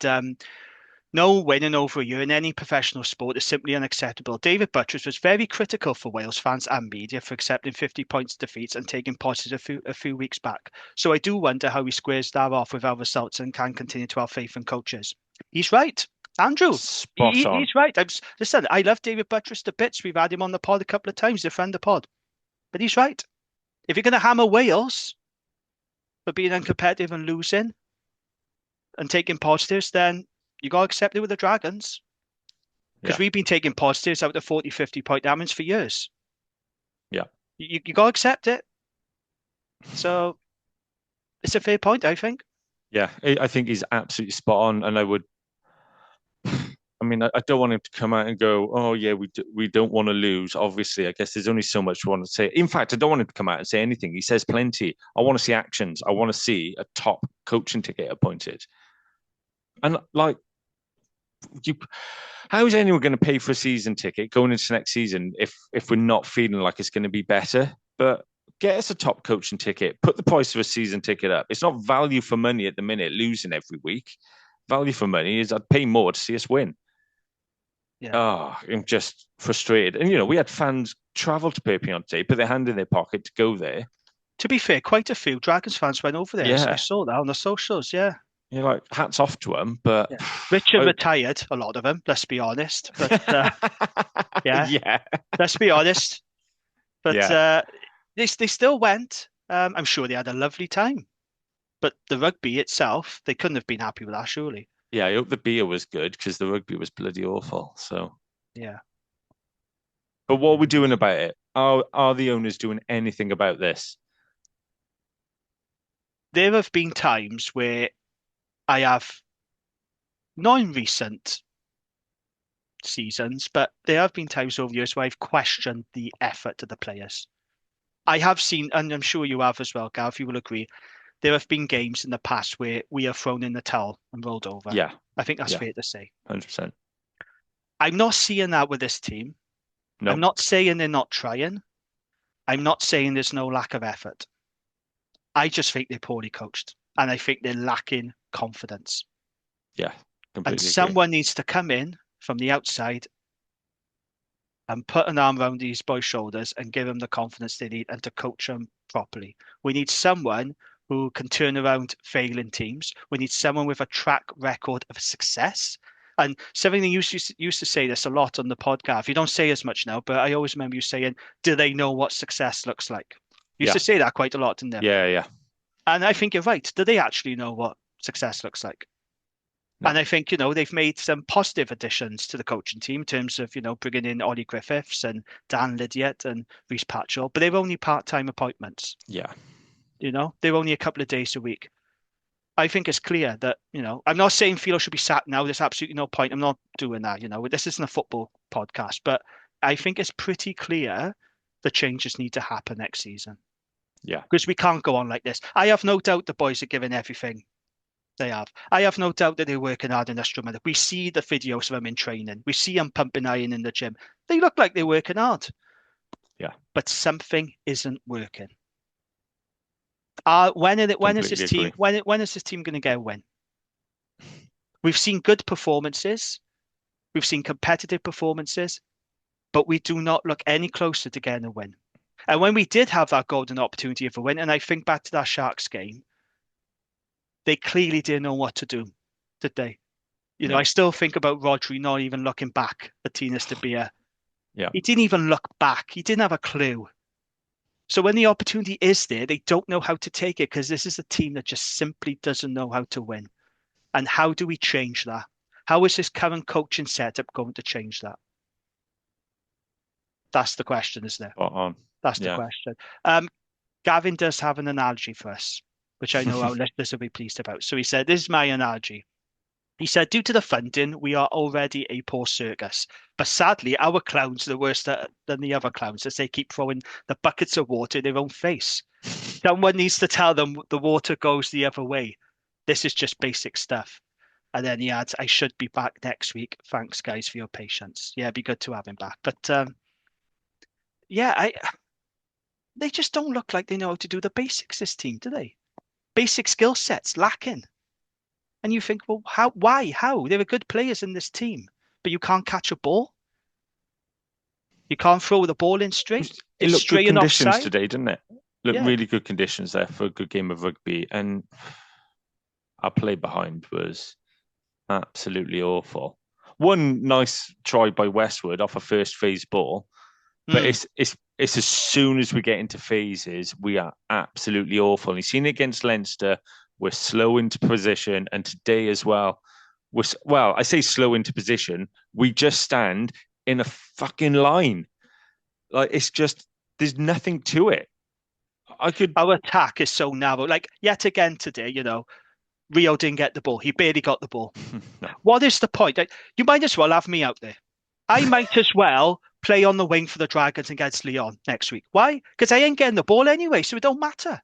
Speaker 4: no winning over a year in any professional sport is simply unacceptable. David Buttress was very critical for Wales fans and media for accepting 50 points defeats and taking positive a few weeks back. So I do wonder how he squares that off with our results and can continue to have faith in coaches. He's right. Andrew, he's right. Listen, I love David Buttress to bits. We've had him on the pod a couple of times, defend the pod. But he's right. If you're going to hammer Wales for being uncompetitive and losing and taking positives, then you got to accept it with the Dragons. Because we've been taking positives out of 40, 50 point damage for years.
Speaker 5: Yeah.
Speaker 4: You got to accept it. So it's a fair point, I think.
Speaker 5: Yeah, I think he's absolutely spot on. And I don't want him to come out and go, oh, yeah, we don't want to lose. Obviously, I guess there's only so much we want to say. In fact, I don't want him to come out and say anything. He says plenty. I want to see actions. I want to see a top coaching ticket appointed. And how is anyone going to pay for a season ticket going into next season if we're not feeling like it's going to be better? But get us a top coaching ticket. Put the price of a season ticket up. It's not value for money at the minute, losing every week. Value for money is I'd pay more to see us win.
Speaker 4: Yeah.
Speaker 5: Oh, I'm just frustrated. And, we had fans travel to Perpignan today, put their hand in their pocket to go there.
Speaker 4: To be fair, quite a few Dragons fans went over there. Yeah. So I saw that on the socials, yeah.
Speaker 5: You're like, hats off to them, but...
Speaker 4: Yeah. Richard retired, a lot of them, let's be honest. But, yeah. Let's be honest. But they still went. I'm sure they had a lovely time. But the rugby itself, they couldn't have been happy with that, surely.
Speaker 5: Yeah, I hope the beer was good because the rugby was bloody awful. So
Speaker 4: yeah.
Speaker 5: But what are we doing about it? Are the owners doing anything about this?
Speaker 4: There have been times where I have, not in recent seasons, but there have been times over years where I've questioned the effort of the players. I have seen, and I'm sure you have as well, Gareth, you will agree, there have been games in the past where we have thrown in the towel and rolled over.
Speaker 5: Yeah.
Speaker 4: I think that's
Speaker 5: Yeah.
Speaker 4: fair to say.
Speaker 5: 100%.
Speaker 4: I'm not seeing that with this team.
Speaker 5: No.
Speaker 4: I'm not saying they're not trying. I'm not saying there's no lack of effort. I just think they're poorly coached, and I think they're lacking confidence.
Speaker 5: Yeah,
Speaker 4: And
Speaker 5: completely agree.
Speaker 4: someone needs to come in from the outside and put an arm around these boys' shoulders and give them the confidence they need and to coach them properly. We need someone who can turn around failing teams. We need someone with a track record of success. And something you used to say this a lot on the podcast. You don't say as much now, but I always remember you saying, do they know what success looks like? You used to say that quite a lot, didn't they?
Speaker 5: Yeah.
Speaker 4: And I think you're right. Do they actually know what success looks like?
Speaker 5: No.
Speaker 4: And I think, they've made some positive additions to the coaching team in terms of, bringing in Ollie Griffiths and Dan Lydiate and Reece Patchell, but they're only part-time appointments.
Speaker 5: Yeah.
Speaker 4: They're only a couple of days a week. I think it's clear that, I'm not saying Philo should be sacked now. There's absolutely no point. I'm not doing that. This isn't a football podcast, but I think it's pretty clear the changes need to happen next season.
Speaker 5: Yeah.
Speaker 4: Because we can't go on like this. I have no doubt the boys are giving everything they have. I have no doubt that they're working hard in this room. We see the videos of them in training. We see them pumping iron in the gym. They look like they're working hard.
Speaker 5: Yeah.
Speaker 4: But something isn't working. When is this team going to get a win? We've seen good performances. We've seen competitive performances, but we do not look any closer to getting a win. And when we did have that golden opportunity of a win, and I think back to that Sharks game, they clearly didn't know what to do, did they?
Speaker 5: No.
Speaker 4: I still think about Rodri not even looking back at Tinas de Beer.
Speaker 5: Yeah.
Speaker 4: He didn't even look back. He didn't have a clue. So when the opportunity is there, they don't know how to take it because this is a team that just simply doesn't know how to win. And how do we change that? How is this current coaching setup going to change that? That's the question, isn't it? That's the question. Gavin does have an analogy for us, which I know our listeners will be pleased about. So he said, this is my analogy. He said, due to the funding, we are already a poor circus. But sadly, our clowns are worse than the other clowns as they keep throwing the buckets of water in their own face. Someone needs to tell them the water goes the other way. This is just basic stuff. And then he adds, I should be back next week. Thanks, guys, for your patience. Yeah, it'd be good to have him back. But they just don't look like they know how to do the basics, this team, do they? Basic skill sets lacking. And you think, well, why? There are good players in this team, but you can't catch a ball. You can't throw the ball in straight.
Speaker 5: It looked good conditions
Speaker 4: offside
Speaker 5: today, didn't it? Really good conditions there for a good game of rugby. And our play behind was absolutely awful. One nice try by Westwood off a first phase ball, but it's as soon as we get into phases, we are absolutely awful. And you've seen it against Leinster. We're slow into position, and today as well. I say slow into position. We just stand in a fucking line. Like it's just there's nothing to it.
Speaker 4: Our attack is so narrow. Like yet again today, Rio didn't get the ball. He barely got the ball.
Speaker 5: No.
Speaker 4: What is the point? You might as well have me out there. I might as well play on the wing for the Dragons against Lyon next week. Why? Because I ain't getting the ball anyway, so it don't matter.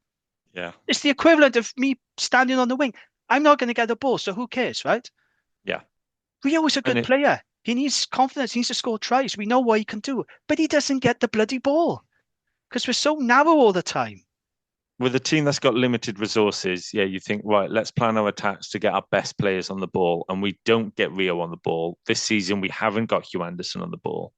Speaker 5: Yeah.
Speaker 4: It's the equivalent of me standing on the wing. I'm not going to get the ball, so who cares, right?
Speaker 5: Yeah.
Speaker 4: Rio is a good player. He needs confidence. He needs to score tries. We know what he can do, but he doesn't get the bloody ball because we're so narrow all the time.
Speaker 5: With a team that's got limited resources, you think, right, let's plan our attacks to get our best players on the ball, and we don't get Rio on the ball. This season, we haven't got Hugh Anderson on the ball.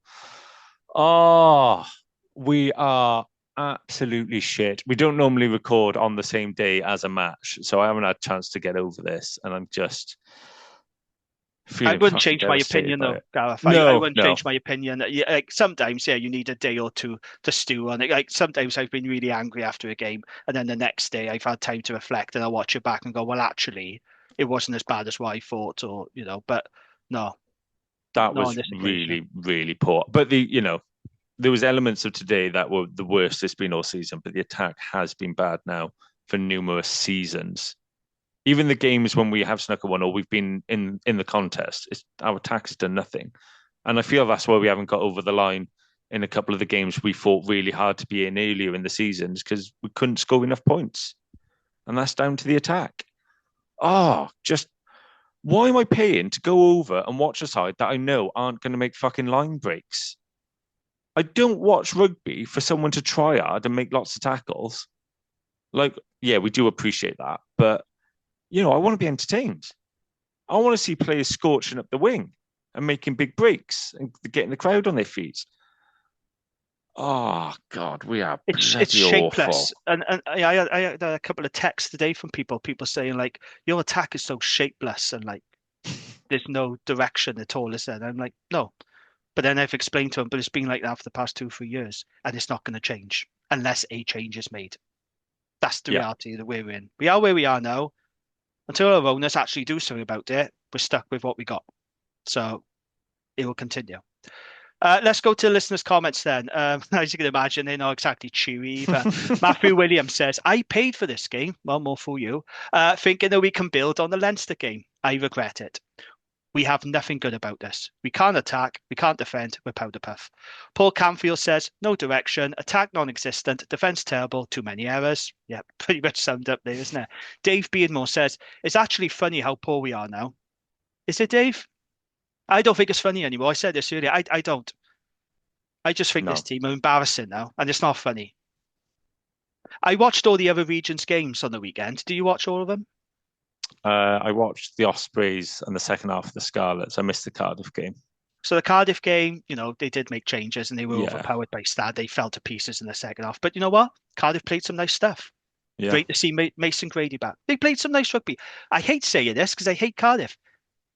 Speaker 5: Oh, we are absolutely shit. We don't normally record on the same day as a match, so I haven't had a chance to get over this, and I'm just
Speaker 4: I wouldn't change my opinion, though, Gareth. I wouldn't change my opinion. Like sometimes, you need a day or two to stew on it. Like sometimes I've been really angry after a game, and then the next day I've had time to reflect, and I watch it back and go, well, actually, it wasn't as bad as what I thought, or but no,
Speaker 5: that was really, really poor. But there was elements of today that were the worst it's been all season, but the attack has been bad now for numerous seasons. Even the games when we have snuck a one or we've been in the contest, our attack has done nothing. And I feel that's why we haven't got over the line in a couple of the games we fought really hard to be in earlier in the seasons, because we couldn't score enough points. And that's down to the attack. Just why am I paying to go over and watch a side that I know aren't going to make fucking line breaks? I don't watch rugby for someone to try hard and make lots of tackles. Like, yeah, we do appreciate that. But, I want to be entertained. I want to see players scorching up the wing and making big breaks and getting the crowd on their feet. Oh, God, we are
Speaker 4: It's
Speaker 5: awful.
Speaker 4: shapeless. And I had a couple of texts today from people saying, like, your attack is so shapeless and, like, there's no direction at all, is there? And I'm like, no. But then I've explained to them, but it's been like that for the past 2-3 years, and it's not going to change unless a change is made. That's the reality that we're in. We are where we are now. Until our owners actually do something about it, we're stuck with what we got. So it will continue. Let's go to listeners' comments then. As you can imagine, they're not exactly cheery either. Matthew Williams says, I paid for this game. Well, more for you. Thinking that we can build on the Leinster game. I regret it. We have nothing good about this. We can't attack. We can't defend. We're powder puff. Paul Camfield says, no direction. Attack non-existent. Defense terrible. Too many errors. Yeah, pretty much summed up there, isn't it? Dave Beardmore says, it's actually funny how poor we are now. Is it, Dave? I don't think it's funny anymore. I said this earlier. I don't. I just think this team are embarrassing now, and it's not funny. I watched all the other regions' games on the weekend. Do you watch all of them?
Speaker 5: I watched the Ospreys and the second half of the Scarlets. I missed the Cardiff game.
Speaker 4: So the Cardiff game, they did make changes and they were overpowered by Stad. They fell to pieces in the second half. But you know what? Cardiff played some nice stuff. Yeah. Great to see Mason Grady back. They played some nice rugby. I hate saying this because I hate Cardiff.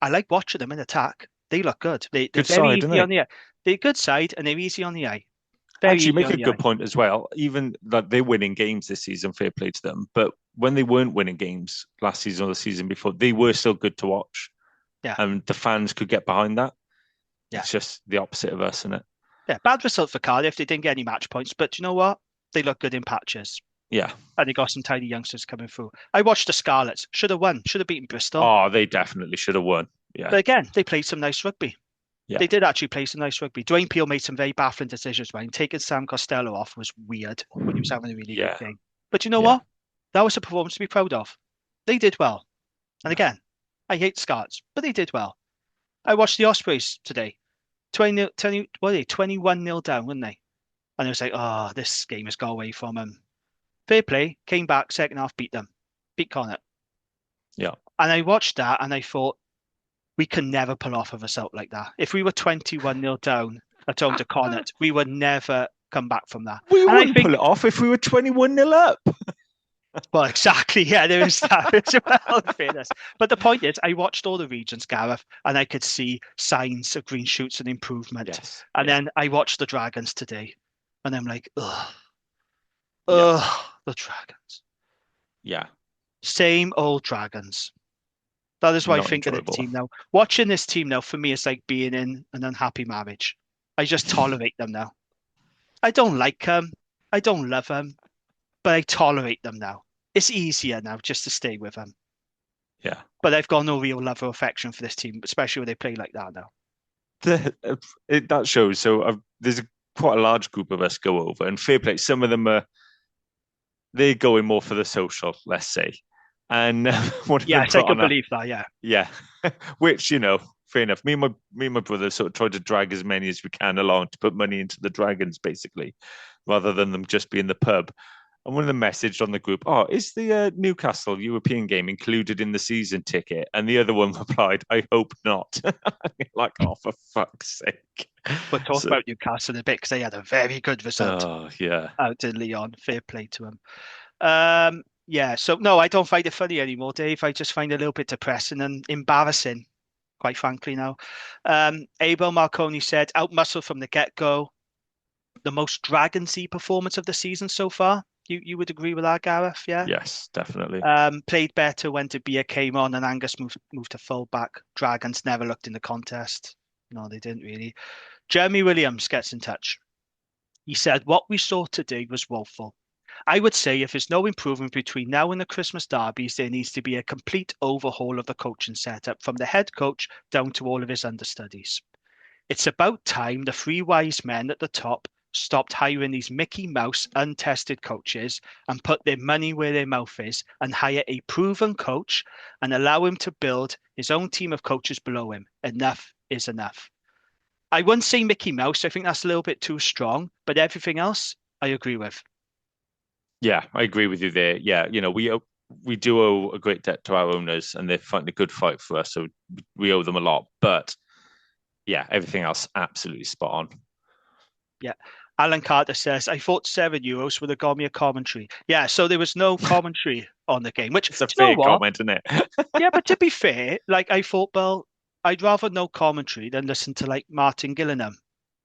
Speaker 4: I like watching them in attack. They look good. They're good very side, easy on the eye. They're a good side and they're easy on the eye.
Speaker 5: Actually, you make a good point as well. Even that they're winning games this season, fair play to them. But when they weren't winning games last season or the season before, they were still good to watch.
Speaker 4: Yeah.
Speaker 5: And the fans could get behind that. Yeah. It's just the opposite of us, isn't it?
Speaker 4: Yeah. Bad result for Cardiff. They didn't get any match points. But you know what? They look good in patches.
Speaker 5: Yeah.
Speaker 4: And they got some tiny youngsters coming through. I watched the Scarlets. Should have won. Should have beaten Bristol.
Speaker 5: Oh, they definitely should have won. Yeah.
Speaker 4: But again, they played some nice rugby. Yeah. They did actually play some nice rugby. Dwayne Peel made some very baffling decisions, right? Taking Sam Costello off was weird when he was having a really good game. But you know what? That was a performance to be proud of. They did well. And again, I hate Scarlets, but they did well. I watched the Ospreys today. 21-0 down, weren't they? And it was like, this game has got away from them. Fair play, came back, second half, beat them. Beat Connacht.
Speaker 5: Yeah.
Speaker 4: And I watched that and I thought, we can never pull off a result like that. If we were 21-0 down at home to Connacht, we would never come back from that.
Speaker 5: We wouldn't pull it off if we were 21-0 up.
Speaker 4: Well, exactly. Yeah, there is that as well, in fairness. But the point is, I watched all the regions, Gareth, and I could see signs of green shoots and improvement. Yes. And then I watched the Dragons today, and I'm like, the Dragons.
Speaker 5: Yeah.
Speaker 4: Same old Dragons. That is why I think of the team now. Watching this team now, for me, it's like being in an unhappy marriage. I just tolerate them now. I don't like them. I don't love them. But I tolerate them now. It's easier now just to stay with them.
Speaker 5: Yeah.
Speaker 4: But I've got no real love or affection for this team, especially when they play like that now.
Speaker 5: That shows. So there's quite a large group of us go over. And fair play, some of them they're going more for the social, let's say. And
Speaker 4: yes, I can believe that. Yeah,
Speaker 5: yeah. Which fair enough. Me and my brother sort of tried to drag as many as we can along to put money into the Dragons, basically, rather than them just be in the pub. And one of them messaged on the group, is the Newcastle European game included in the season ticket? And the other one replied, I hope not. Like, for fuck's sake.
Speaker 4: We'll talk about Newcastle in a bit because they had a very good result.
Speaker 5: Yeah.
Speaker 4: Out in Lyon. Fair play to them. Yeah, so no, I don't find it funny anymore, Dave. I just find it a little bit depressing and embarrassing, quite frankly now. Abel Marconi said, outmuscle from the get-go. The most Dragonsy performance of the season so far. You would agree with that, Gareth? Yeah.
Speaker 5: Yes, definitely.
Speaker 4: Played better when De Beer came on and Angus moved to fullback. Dragons never looked in the contest. No, they didn't really. Jeremy Williams gets in touch. He said, what we saw today was woeful. I would say if there's no improvement between now and the Christmas derbies, there needs to be a complete overhaul of the coaching setup from the head coach down to all of his understudies. It's about time the three wise men at the top stopped hiring these Mickey Mouse untested coaches and put their money where their mouth is and hire a proven coach and allow him to build his own team of coaches below him. Enough is enough. I wouldn't say Mickey Mouse. I think that's a little bit too strong, but everything else I agree with.
Speaker 5: Yeah, I agree with you there. Yeah, we do owe a great debt to our owners, and they're fighting a good fight for us, so we owe them a lot. But yeah, everything else absolutely spot on.
Speaker 4: Yeah. Alan Carter says, I thought €7 would have got me a commentary. Yeah, so there was no commentary on the game, which,
Speaker 5: It's a
Speaker 4: do you know
Speaker 5: fair
Speaker 4: what?
Speaker 5: comment, isn't it?
Speaker 4: Yeah, but to be fair, like I thought, well, I'd rather no commentary than listen to like Martin Gillingham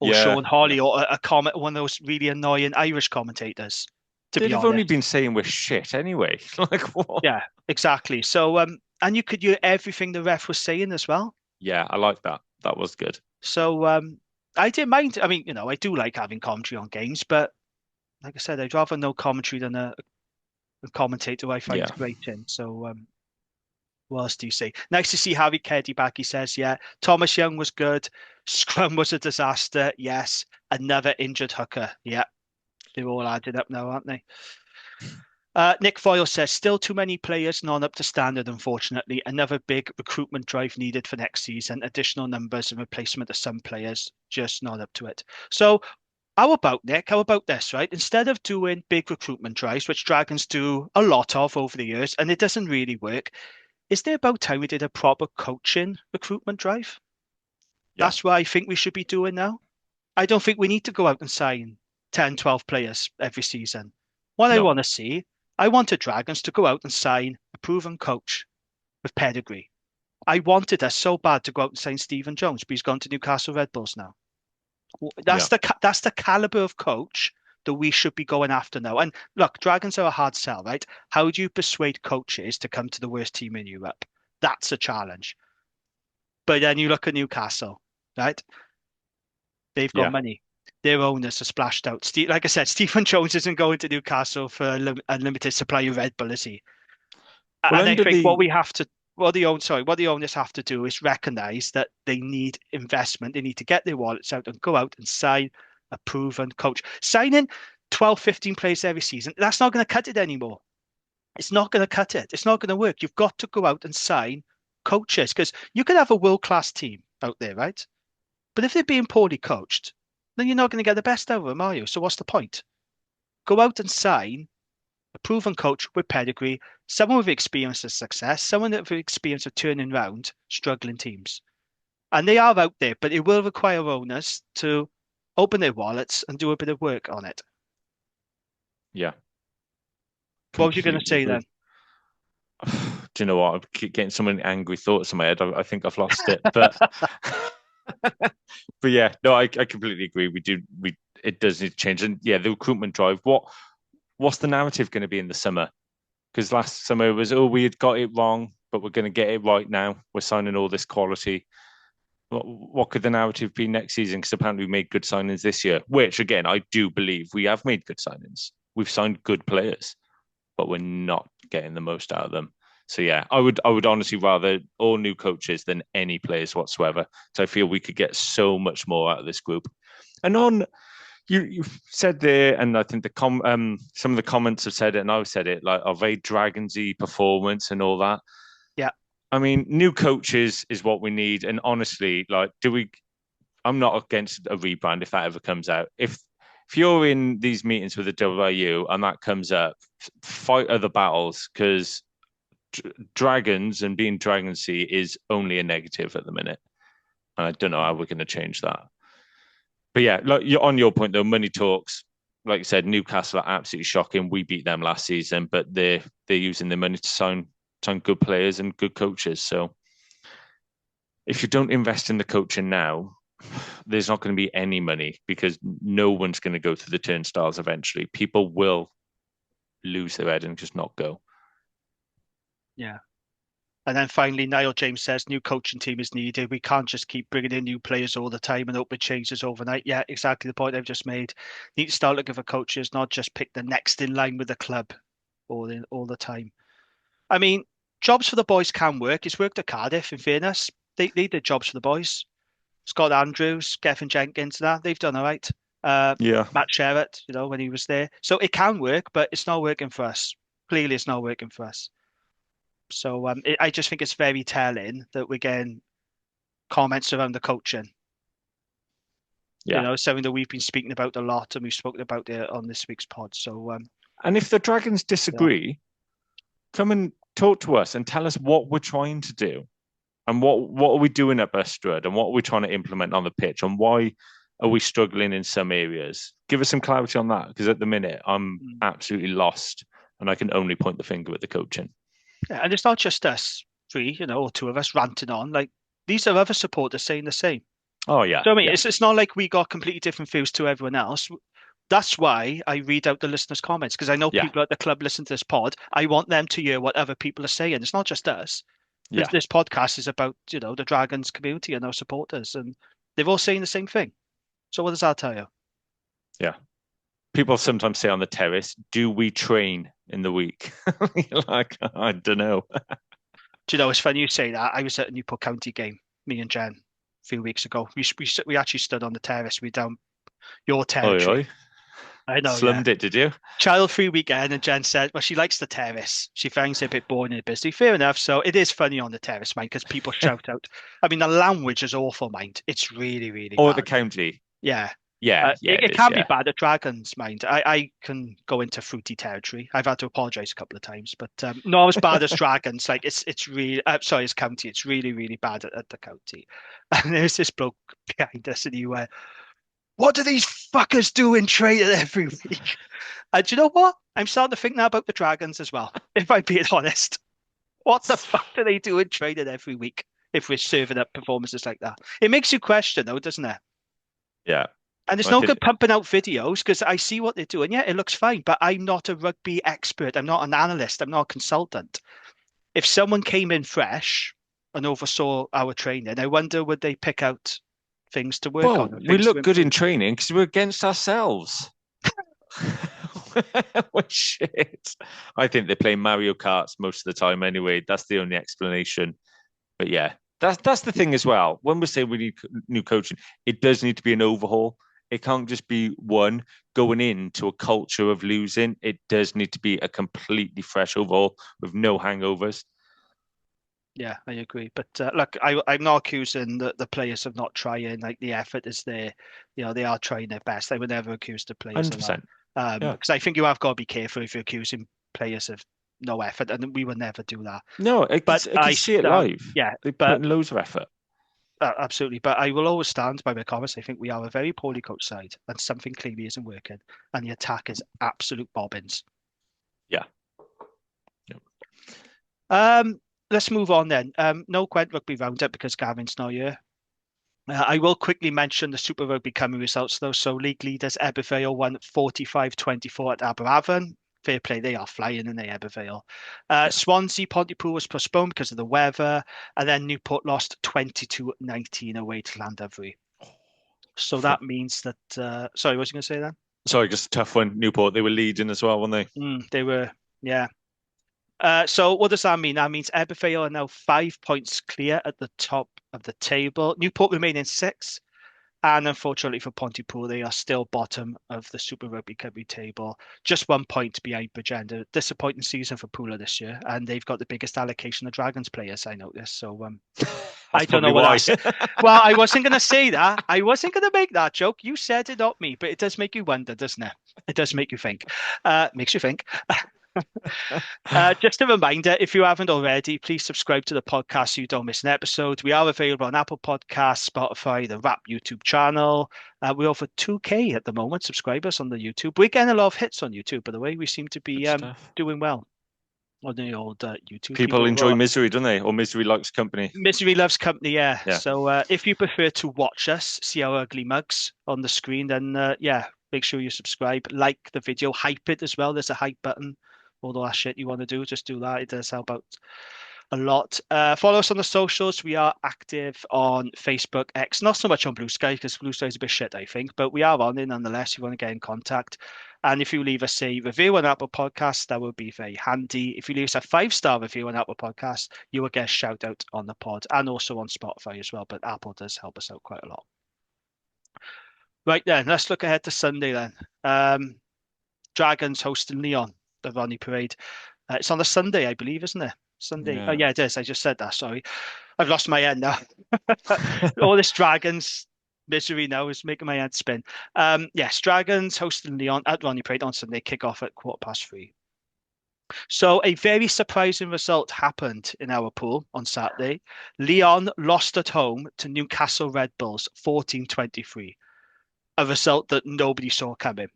Speaker 4: or
Speaker 5: Yeah,
Speaker 4: Sean
Speaker 5: yeah.
Speaker 4: Holly or one of those really annoying Irish commentators, to
Speaker 5: They'd
Speaker 4: be
Speaker 5: have only
Speaker 4: honest.
Speaker 5: been saying we're shit anyway. Like what?
Speaker 4: Yeah, exactly. So, and you could hear everything the ref was saying as well.
Speaker 5: Yeah, I like that. That was good.
Speaker 4: So, I didn't mind. I mean, I do like having commentary on games, but like I said, I'd rather no commentary than a commentator who I find
Speaker 5: Yeah.
Speaker 4: great in. So, what else do you say? Nice to see Harry Keddy back. He says, yeah, Thomas Young was good. Scrum was a disaster. Yes. Another injured hooker. Yeah. They're all added up now, aren't they? Nick Foyle says, still too many players not up to standard, unfortunately. Another big recruitment drive needed for next season. Additional numbers and replacement of some players, just not up to it. So how about, Nick? How about this, right? Instead of doing big recruitment drives, which Dragons do a lot of over the years, and it doesn't really work, is there about time we did a proper coaching recruitment drive?
Speaker 5: Yeah.
Speaker 4: That's what I think we should be doing now. I don't think we need to go out and sign 10, 12 players every season. What I
Speaker 5: No.
Speaker 4: want to see, I want the Dragons to go out and sign a proven coach with pedigree. I wanted us so bad to go out and sign Stephen Jones, but he's gone to Newcastle Red Bulls now.
Speaker 5: Yeah.
Speaker 4: That's the caliber of coach that we should be going after now. And look, Dragons are a hard sell, right? How do you persuade coaches to come to the worst team in Europe? That's a challenge. But then you look at Newcastle, right? They've got
Speaker 5: Yeah.
Speaker 4: money. Their owners are splashed out. Like I said, Stephen Jones isn't going to Newcastle for unlimited supply of Red Bull, is he?
Speaker 5: Well,
Speaker 4: And I
Speaker 5: under
Speaker 4: think
Speaker 5: the
Speaker 4: what the owners have to do is recognise that they need investment. They need to get their wallets out and go out and sign a proven coach. Signing 12, 15 players every season, that's not going to cut it anymore. It's not going to cut it. It's not going to work. You've got to go out and sign coaches because you could have a world-class team out there, right? But if they're being poorly coached, then you're not going to get the best out of them, are you? So what's the point? Go out and sign a proven coach with pedigree, someone with experience of success, someone with experience of turning around struggling teams. And they are out there, but it will require owners to open their wallets and do a bit of work on it.
Speaker 5: yeah,
Speaker 4: What was you going to
Speaker 5: completely
Speaker 4: say then?
Speaker 5: agree. Do you know what? I keep getting so many angry thoughts in my head. I think I've lost it. But but yeah, no, I completely agree. It does need to change. And yeah, the recruitment drive. What's the narrative going to be in the summer? Because last summer it was, oh, we had got it wrong, but we're going to get it right now. We're signing all this quality. What could the narrative be next season? Because apparently we made good signings this year, which again, I do believe we have made good signings. We've signed good players, but we're not getting the most out of them. So yeah, I would honestly rather all new coaches than any players whatsoever. So I feel we could get so much more out of this group. And on you said there, and I think some of the comments have said it, and I've said it, like a very dragonsy performance and all that.
Speaker 4: Yeah.
Speaker 5: I mean, new coaches is what we need. And honestly, like, I'm not against a rebrand if that ever comes out. If you're in these meetings with the WIU and that comes up, fight other battles because dragons and being dragonsy is only a negative at the minute. And I don't know how we're going to change that. But yeah, like on your point though, money talks. Like I said, Newcastle are absolutely shocking. We beat them last season, but they're using their money to sign good players and good coaches. So if you don't invest in the coaching now, there's not going to be any money because no one's going to go to the turnstiles eventually. People will lose their head and just not go.
Speaker 4: Yeah. And then finally, Niall James says new coaching team is needed. We can't just keep bringing in new players all the time and hope it changes overnight. Yeah, exactly the point I've just made. Need to start looking for coaches, not just pick the next in line with the club all the time. I mean, jobs for the boys can work. It's worked at Cardiff, in fairness. They did jobs for the boys. Scott Andrews, Kevin Jenkins, they've done all right.
Speaker 5: Yeah.
Speaker 4: Matt Sherratt, when he was there. So it can work, but it's not working for us. Clearly, it's not working for us. So I just think it's very telling that we're getting comments around the coaching.
Speaker 5: Yeah.
Speaker 4: Something that we've been speaking about a lot, and we've spoken about it on this week's pod. So,
Speaker 5: and if the Dragons disagree, come and talk to us and tell us what we're trying to do, and what are we doing at Bustard, and what are we trying to implement on the pitch, and why are we struggling in some areas? Give us some clarity on that, because at the minute I'm absolutely lost, and I can only point the finger at the coaching.
Speaker 4: Yeah, and it's not just us three, or two of us ranting on. Like, these are other supporters saying the same.
Speaker 5: Oh yeah.
Speaker 4: So I mean, it's not like we got completely different views to everyone else. That's why I read out the listeners' comments, because I know people at the club listen to this pod. I want them to hear what other people are saying. It's not just us. This podcast is about, the Dragons community and our supporters, and they're all saying the same thing. So what does that tell you?
Speaker 5: Yeah. People sometimes say on the terrace, do we train in the week? Like, I don't know.
Speaker 4: Do you know, it's funny you say that. I was at a Newport County game, me and Jen, a few weeks ago. We actually stood on the terrace. We down your territory.
Speaker 5: Oi.
Speaker 4: I know.
Speaker 5: Slummed it, did you?
Speaker 4: Child-free weekend, and Jen said, well, she likes the terrace. She finds it a bit boring and busy. Fair enough. So it is funny on the terrace, mind, because people shout out. I mean, the language is awful, mind. It's really, really
Speaker 5: Or
Speaker 4: bad.
Speaker 5: the county.
Speaker 4: Yeah.
Speaker 5: Yeah.
Speaker 4: It can be bad at Dragons, mind. I can go into fruity territory. I've had to apologise a couple of times, but not as bad as Dragons. Like, it's really, sorry, it's county. It's really, really bad at the county. And there's this bloke behind us, and he went, what do these fuckers do in training every week? And do you know what? I'm starting to think now about the Dragons as well, if I'm being honest. What the fuck do they do in training every week if we're serving up performances like that? It makes you question, though, doesn't it?
Speaker 5: Yeah.
Speaker 4: And it's no good pumping out videos, because I see what they do, and yeah, it looks fine, but I'm not a rugby expert. I'm not an analyst. I'm not a consultant. If someone came in fresh and oversaw our training, I wonder, would they pick out things to work on?
Speaker 5: We look good in training because we're against ourselves. We're shit. I think they play Mario Karts most of the time anyway. That's the only explanation. But yeah, that's the thing as well. When we say we need new coaching, it does need to be an overhaul. It can't just be one going into a culture of losing. It does need to be a completely fresh overhaul with no hangovers.
Speaker 4: Yeah, I agree. But look, I'm not accusing the players of not trying. Like, the effort is there. They are trying their best. I would never accuse the players
Speaker 5: 100%.
Speaker 4: of that. Because I think you have got to be careful if you're accusing players of no effort, and we would never do that.
Speaker 5: No, I can see it live.
Speaker 4: Yeah,
Speaker 5: they put in loads of effort.
Speaker 4: Absolutely. But I will always stand by my comments. I think we are a very poorly coached side, and something clearly isn't working. And the attack is absolute bobbins.
Speaker 5: Yeah.
Speaker 4: Let's move on then. No Gwent Rugby Roundup because Gavin's not here. I will quickly mention the Super Rugby coming results, though. So league leaders Ebbw won 45-24 at Aberavon. Fair play, they are flying in the Ebbw. Swansea Pontypool was postponed because of the weather, and then Newport lost 22-19 away to Llandovery. So that means that. Sorry, what was you going to say then?
Speaker 5: Sorry, just a tough one. Newport, they were leading as well, weren't they?
Speaker 4: They were, yeah. So what does that mean? That means Ebbw are now 5 points clear at the top of the table. Newport remain in 6. And unfortunately for Pontypool, they are still bottom of the Super Rugby Cup table, just 1 point behind Perpignan. Disappointing season for Pooler this year, and they've got the biggest allocation of Dragons players, I noticed. So I don't know what else. Well, I wasn't going to say that. I wasn't going to make that joke. You said it, not me, but it does make you wonder, doesn't it? It does make you think. Makes you think. Just a reminder, if you haven't already, please subscribe to the podcast so you don't miss an episode. We are available on Apple Podcasts, Spotify, the Rap YouTube channel. We're over 2K at the moment, subscribers on the YouTube. We're getting a lot of hits on YouTube, by the way. We seem to be doing well on the old YouTube.
Speaker 5: People enjoy misery, don't they? Or misery likes company.
Speaker 4: Misery loves company, yeah. So if you prefer to watch us, see our ugly mugs on the screen, then make sure you subscribe, like the video, hype it as well. There's a hype button. All the last shit you want to do, just do that. It does help out a lot. Follow us on the socials. We are active on Facebook, X, not so much on Blue Sky because Blue Sky is a bit shit, I think, but we are on it nonetheless. If you want to get in contact. And if you leave us a review on Apple Podcasts, that would be very handy. If you leave us a 5-star review on Apple Podcasts, you will get a shout out on the pod and also on Spotify as well. But Apple does help us out quite a lot. Right then, let's look ahead to Sunday then. Dragons hosting Lyon, the Ronnie Parade. It's on a Sunday, I believe, isn't it? Sunday.
Speaker 5: Yeah.
Speaker 4: Oh, yeah, it is. I just said that. Sorry. I've lost my head now. All this Dragons misery now is making my head spin. Yes, Dragons hosting Lyon at Ronnie Parade on Sunday, kick off at 3:15. So a very surprising result happened in our pool on Saturday. Lyon lost at home to Newcastle Red Bulls 14-23, a result that nobody saw coming.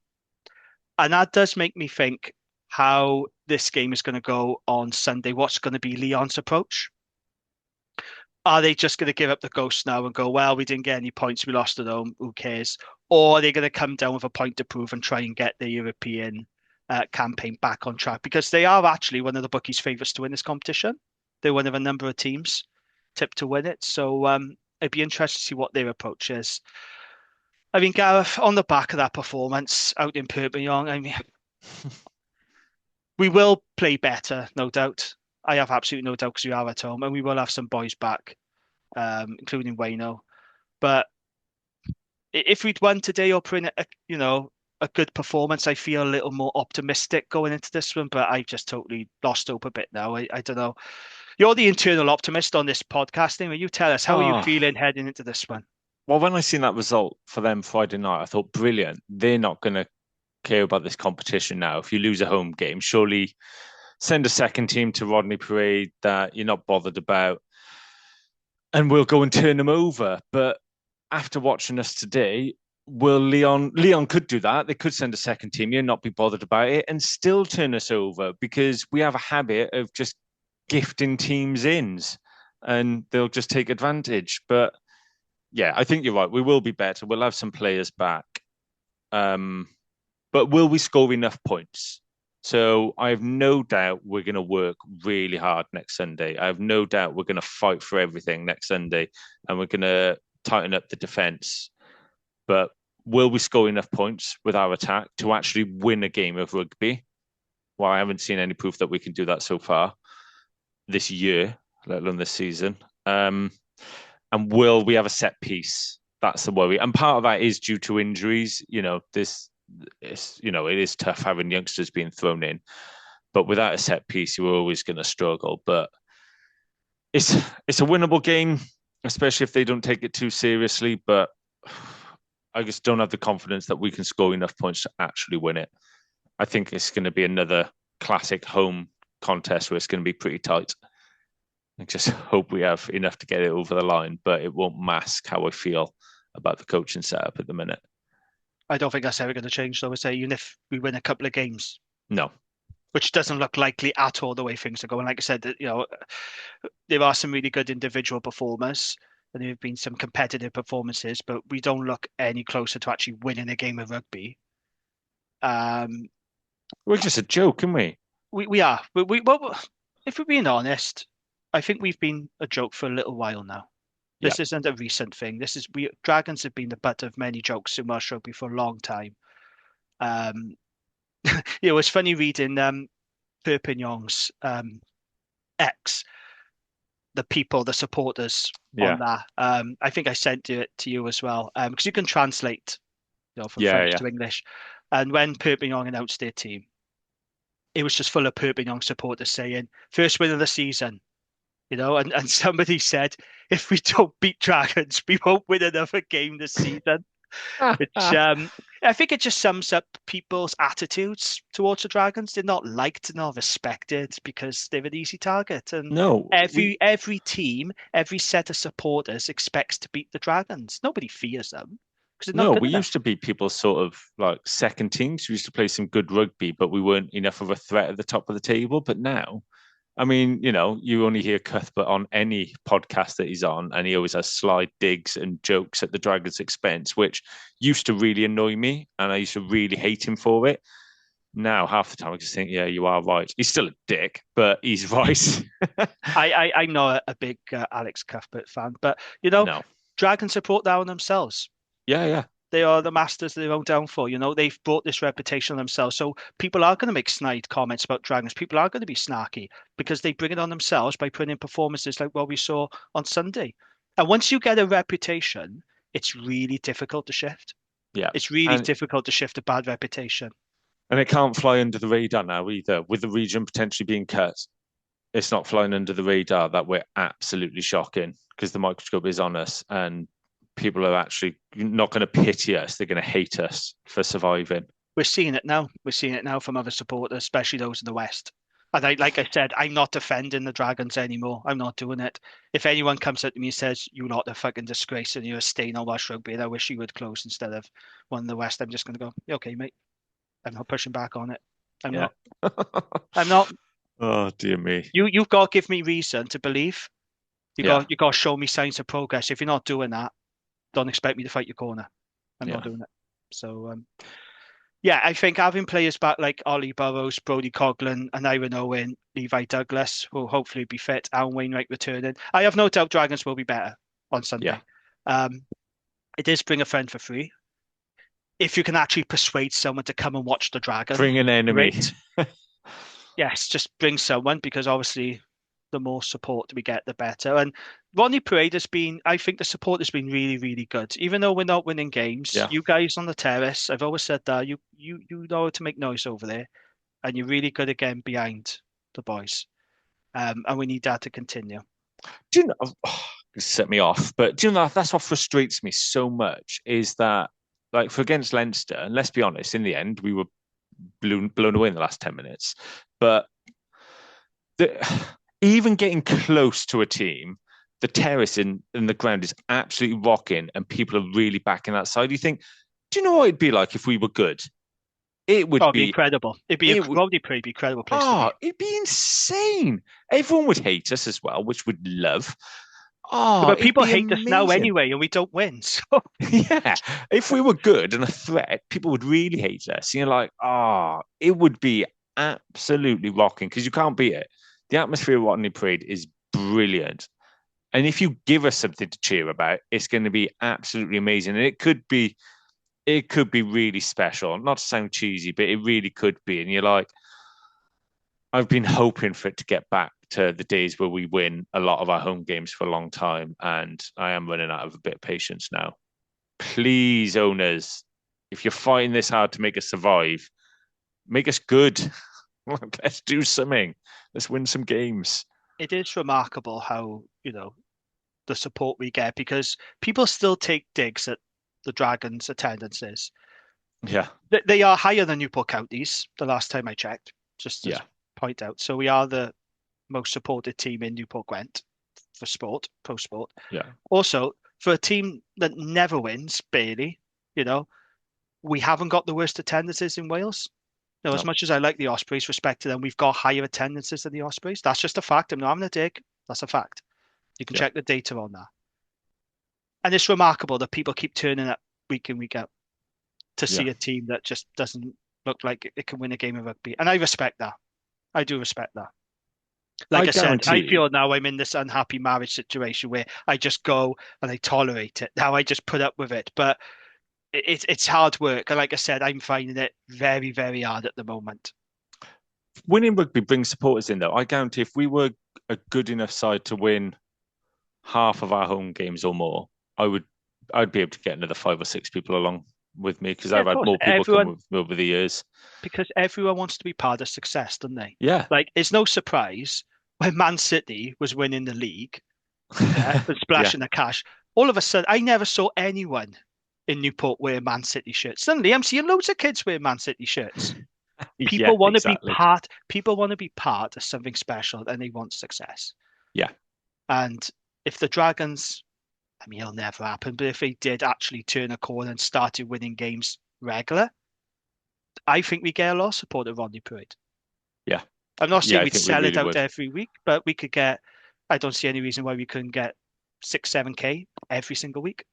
Speaker 4: And that does make me think how this game is going to go on Sunday. What's going to be Lyon's approach? Are they just going to give up the ghost now and go, well, we didn't get any points, we lost at home, who cares? Or are they going to come down with a point to prove and try and get the European campaign back on track? Because they are actually one of the bookies' favourites to win this competition. They're one of a number of teams tipped to win it. So it'd be interesting to see what their approach is. I mean, Gareth, on the back of that performance out in Perpignan, I mean, we will play better, no doubt. I have absolutely no doubt because we are at home, and we will have some boys back, including Wayno. But if we'd won today or put in a good performance, I feel a little more optimistic going into this one. But I've just totally lost hope a bit now. I don't know. You're the internal optimist on this podcast, Will you tell us how are you feeling heading into this one?
Speaker 5: Well, when I seen that result for them Friday night, I thought, brilliant. They're not going to care about this competition now. If you lose a home game, surely send a second team to Rodney Parade that you're not bothered about, and we'll go and turn them over. But after watching us today, Lyon could do that. They could send a second team here, not be bothered about it, and still turn us over because we have a habit of just gifting teams ins, and they'll just take advantage. But yeah, I think you're right. We will be better. We'll have some players back. But will we score enough points? So I have no doubt we're going to work really hard next Sunday. I have no doubt we're going to fight for everything next Sunday, and we're going to tighten up the defence. But will we score enough points with our attack to actually win a game of rugby? Well, I haven't seen any proof that we can do that so far this year, let alone this season. And will we have a set piece? That's the worry. And part of that is due to injuries. It is tough having youngsters being thrown in. But without a set piece, you're always going to struggle. But it's a winnable game, especially if they don't take it too seriously. But I just don't have the confidence that we can score enough points to actually win it. I think it's going to be another classic home contest where it's going to be pretty tight. I just hope we have enough to get it over the line, but it won't mask how I feel about the coaching setup at the minute.
Speaker 4: I don't think that's ever going to change, though. I say, even if we win a couple of games.
Speaker 5: No.
Speaker 4: Which doesn't look likely at all the way things are going. Like I said, there are some really good individual performers, and there have been some competitive performances, but we don't look any closer to actually winning a game of rugby.
Speaker 5: We're just a joke, aren't we?
Speaker 4: We are. Well, if we're being honest, I think we've been a joke for a little while now. This isn't a recent thing. Dragons have been the butt of many jokes in Welsh rugby for a long time. It's funny reading Perpignan's X, the supporters on that. I think I sent it to you as well because you can translate, from French to English. And when Perpignan announced their team, it was just full of Perpignan supporters saying, "First win of the season." And somebody said, if we don't beat Dragons, we won't win another game this season. Which I think it just sums up people's attitudes towards the Dragons. They're not liked, not respected because they're an easy target. And every team, every set of supporters expects to beat the Dragons. Nobody fears them.
Speaker 5: We used to be people's sort of like second teams. We used to play some good rugby, but we weren't enough of a threat at the top of the table. But now, I mean, you only hear Cuthbert on any podcast that he's on, and he always has sly digs and jokes at the Dragons' expense, which used to really annoy me, and I used to really hate him for it. Now, half the time, I just think, yeah, you are right. He's still a dick, but he's right.
Speaker 4: I'm not a big Alex Cuthbert fan, but, Dragons support that on themselves.
Speaker 5: Yeah.
Speaker 4: They are the masters of their own downfall. They've brought this reputation on themselves. So people are going to make snide comments about Dragons. People are going to be snarky because they bring it on themselves by putting in performances like what we saw on Sunday. And once you get a reputation, it's really difficult to shift.
Speaker 5: Yeah.
Speaker 4: It's really
Speaker 5: And
Speaker 4: difficult to shift a bad reputation.
Speaker 5: it can't fly under the radar now either. With the region potentially being cut, it's not flying under the radar that we're absolutely shocking because the microscope is on us and people are actually not going to pity us. They're going to hate us for surviving.
Speaker 4: We're seeing it now. We're seeing it now from other supporters, especially those in the West. And like I said, I'm not defending the Dragons anymore. I'm not doing it. If anyone comes up to me and says, "You lot are fucking disgrace and you're a stain on Welsh rugby, and I wish you would close instead of one in the West," I'm just going to go, "Yeah, okay, mate. I'm not pushing back on it. I'm not. I'm not.
Speaker 5: Oh, dear me.
Speaker 4: You've got to give me reason to believe. You
Speaker 5: Yeah.
Speaker 4: got to show me signs of progress. If you're not doing that, don't expect me to fight your corner. I'm not doing it." So, yeah, I think having players back like Ollie Burrows, Brodie Coughlin, and Ivan Owen, Levi Douglas will hopefully be fit, Alan Wainwright returning. I have no doubt Dragons will be better on Sunday.
Speaker 5: Yeah.
Speaker 4: It is bring a friend for free. If you can actually persuade someone to come and watch the Dragon,
Speaker 5: Bring an enemy.
Speaker 4: great. Yes, just bring someone because obviously the more support we get, the better. And Rodney Parade I think the support has been really, really good. Even though we're not winning games, you guys on the terrace, I've always said that you know how to make noise over there, and you're really good again behind the boys. And we need that to continue.
Speaker 5: Do you know? It set me off, but do you know that's what frustrates me so much is that, like, for against Leinster, and let's be honest, in the end we were blown away in the last 10 minutes, but even getting close to a team, the terrace in the ground is absolutely rocking and people are really backing that side. You think, do you know what it'd be like if we were good? It would be
Speaker 4: incredible. Rodney Parade be incredible place to be.
Speaker 5: It'd be insane. Everyone would hate us as well, which we'd love.
Speaker 4: But people hate
Speaker 5: amazing.
Speaker 4: us now anyway, and we don't win. So
Speaker 5: yeah, if we were good and a threat, people would really hate us. You're like, it would be absolutely rocking because you can't beat it. The atmosphere of Rodney Parade is brilliant. And if you give us something to cheer about, it's going to be absolutely amazing. And it could be really special. Not to sound cheesy, but it really could be. And you're like, I've been hoping for it to get back to the days where we win a lot of our home games for a long time. And I am running out of a bit of patience now. Please, owners, if you're fighting this hard to make us survive, make us good. Let's do something. Let's win some games.
Speaker 4: It is remarkable how, the support we get because people still take digs at the Dragons' attendances.
Speaker 5: Yeah.
Speaker 4: They are higher than Newport Counties the last time I checked, just to point out. So we are the most supported team in Newport Gwent for sport, pro sport.
Speaker 5: Yeah.
Speaker 4: Also, for a team that never wins, barely, we haven't got the worst attendances in Wales. No. As much as I like the Ospreys, respect to them, we've got higher attendances than the Ospreys. That's just a fact. I'm not having a dig. That's a fact. You can check the data on that. And it's remarkable that people keep turning up week in, week out to see a team that just doesn't look like it can win a game of rugby. And I respect that. I do respect that. Like I said, I feel now I'm in this unhappy marriage situation where I just go and I tolerate it. Now I just put up with it. But it's hard work. And like I said, I'm finding it very, very hard at the moment.
Speaker 5: Winning rugby brings supporters in, though. I guarantee if we were a good enough side to win half of our home games or more, I'd be able to get another 5 or 6 people along with me because I've had more people come with me over the years. Because
Speaker 4: everyone wants to be part of success, don't they?
Speaker 5: Yeah.
Speaker 4: Like, it's no surprise when Man City was winning the league and splashing the cash. All of a sudden, I never saw anyone in Newport wear Man City shirts. Suddenly, I'm seeing loads of kids wear Man City shirts. People want to be part. People want to be part of something special, and they want success.
Speaker 5: Yeah.
Speaker 4: And if the Dragons, I mean, it'll never happen, but if they did actually turn a corner and started winning games regular, I think we get a lot of support at Rodney Parade.
Speaker 5: Yeah.
Speaker 4: I'm not saying we'd sell it out every week, but we could get, I don't see any reason why we couldn't get 6-7K every single week.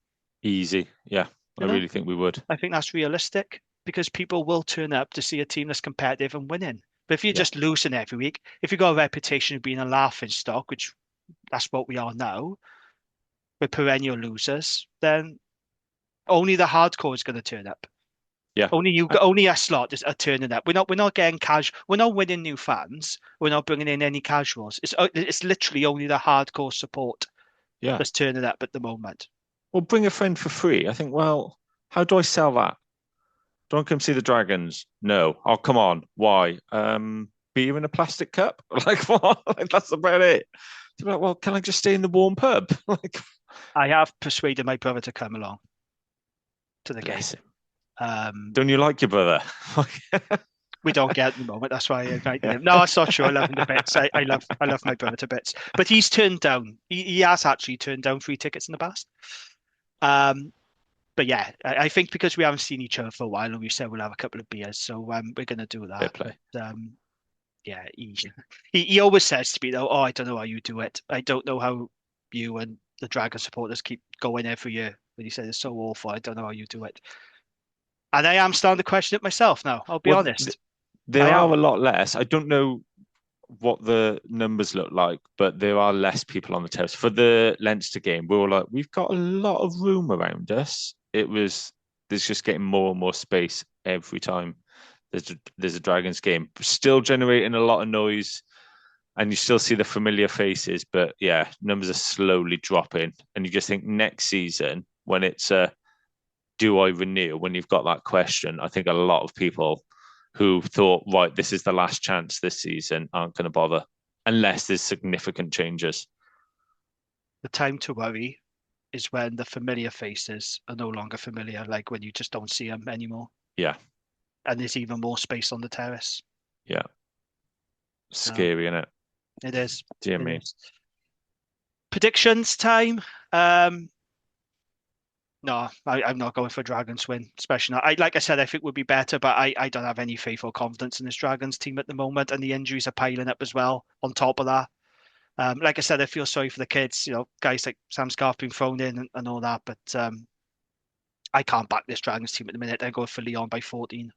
Speaker 5: Easy. Yeah. I really think we would.
Speaker 4: I think that's realistic because people will turn up to see a team that's competitive and winning. But if you're just losing every week, if you've got a reputation of being a laughing stock, which that's what we are now, we're perennial losers, then Only the hardcore is going to turn up.
Speaker 5: Yeah.
Speaker 4: Only us lot are turning up. We're not getting casual. We're not winning new fans. We're not bringing in any casuals. It's literally only the hardcore support that's turning up at the moment.
Speaker 5: Well, bring a friend for free. I think, well, how do I sell that? Don't come see the Dragons. No. Oh, come on. Why? Beer in a plastic cup? Like what? Like, that's about it. Like, well, can I just stay in the warm pub? Like,
Speaker 4: I have persuaded my brother to come along to the game.
Speaker 5: Don't you like your brother?
Speaker 4: We don't get at the moment. That's why I invited him. No, that's not true. I love him to bits. I love my brother to bits. But he's turned down. He has actually turned down free tickets in the past. But yeah, I think because we haven't seen each other for a while, and we said we'll have a couple of beers, so we're going to do that.
Speaker 5: Fair play.
Speaker 4: But, yeah, he always says to me though, "Oh, I don't know how you do it. I don't know how you and the Dragon supporters keep going every year." But he said it's so awful. I don't know how you do it. And I am starting to question it myself now. I'll be honest.
Speaker 5: There are a lot less. I don't know what the numbers look like, but there are less people on the terrace. For the Leinster game, we were like, we've got a lot of room around us. There's just getting more and more space every time there's a Dragons game. Still generating a lot of noise, and you still see the familiar faces, but yeah, numbers are slowly dropping. And you just think next season, when it's do I renew? When you've got that question, I think a lot of people who thought, right, this is the last chance this season, aren't going to bother unless there's significant changes.
Speaker 4: The time to worry is when the familiar faces are no longer familiar, like when you just don't see them anymore.
Speaker 5: Yeah.
Speaker 4: And there's even more space on the terrace.
Speaker 5: Yeah. Scary, isn't it?
Speaker 4: It is.
Speaker 5: Dear me.
Speaker 4: Predictions time. No, I'm not going for Dragons win, especially not. Like I said, I think we'll be better, but I don't have any faith or confidence in this Dragons team at the moment, and the injuries are piling up as well. On top of that, like I said, I feel sorry for the kids. You know, guys like Sam Scarf being thrown in and all that, but I can't back this Dragons team at the minute. They're going for Lyon by 14.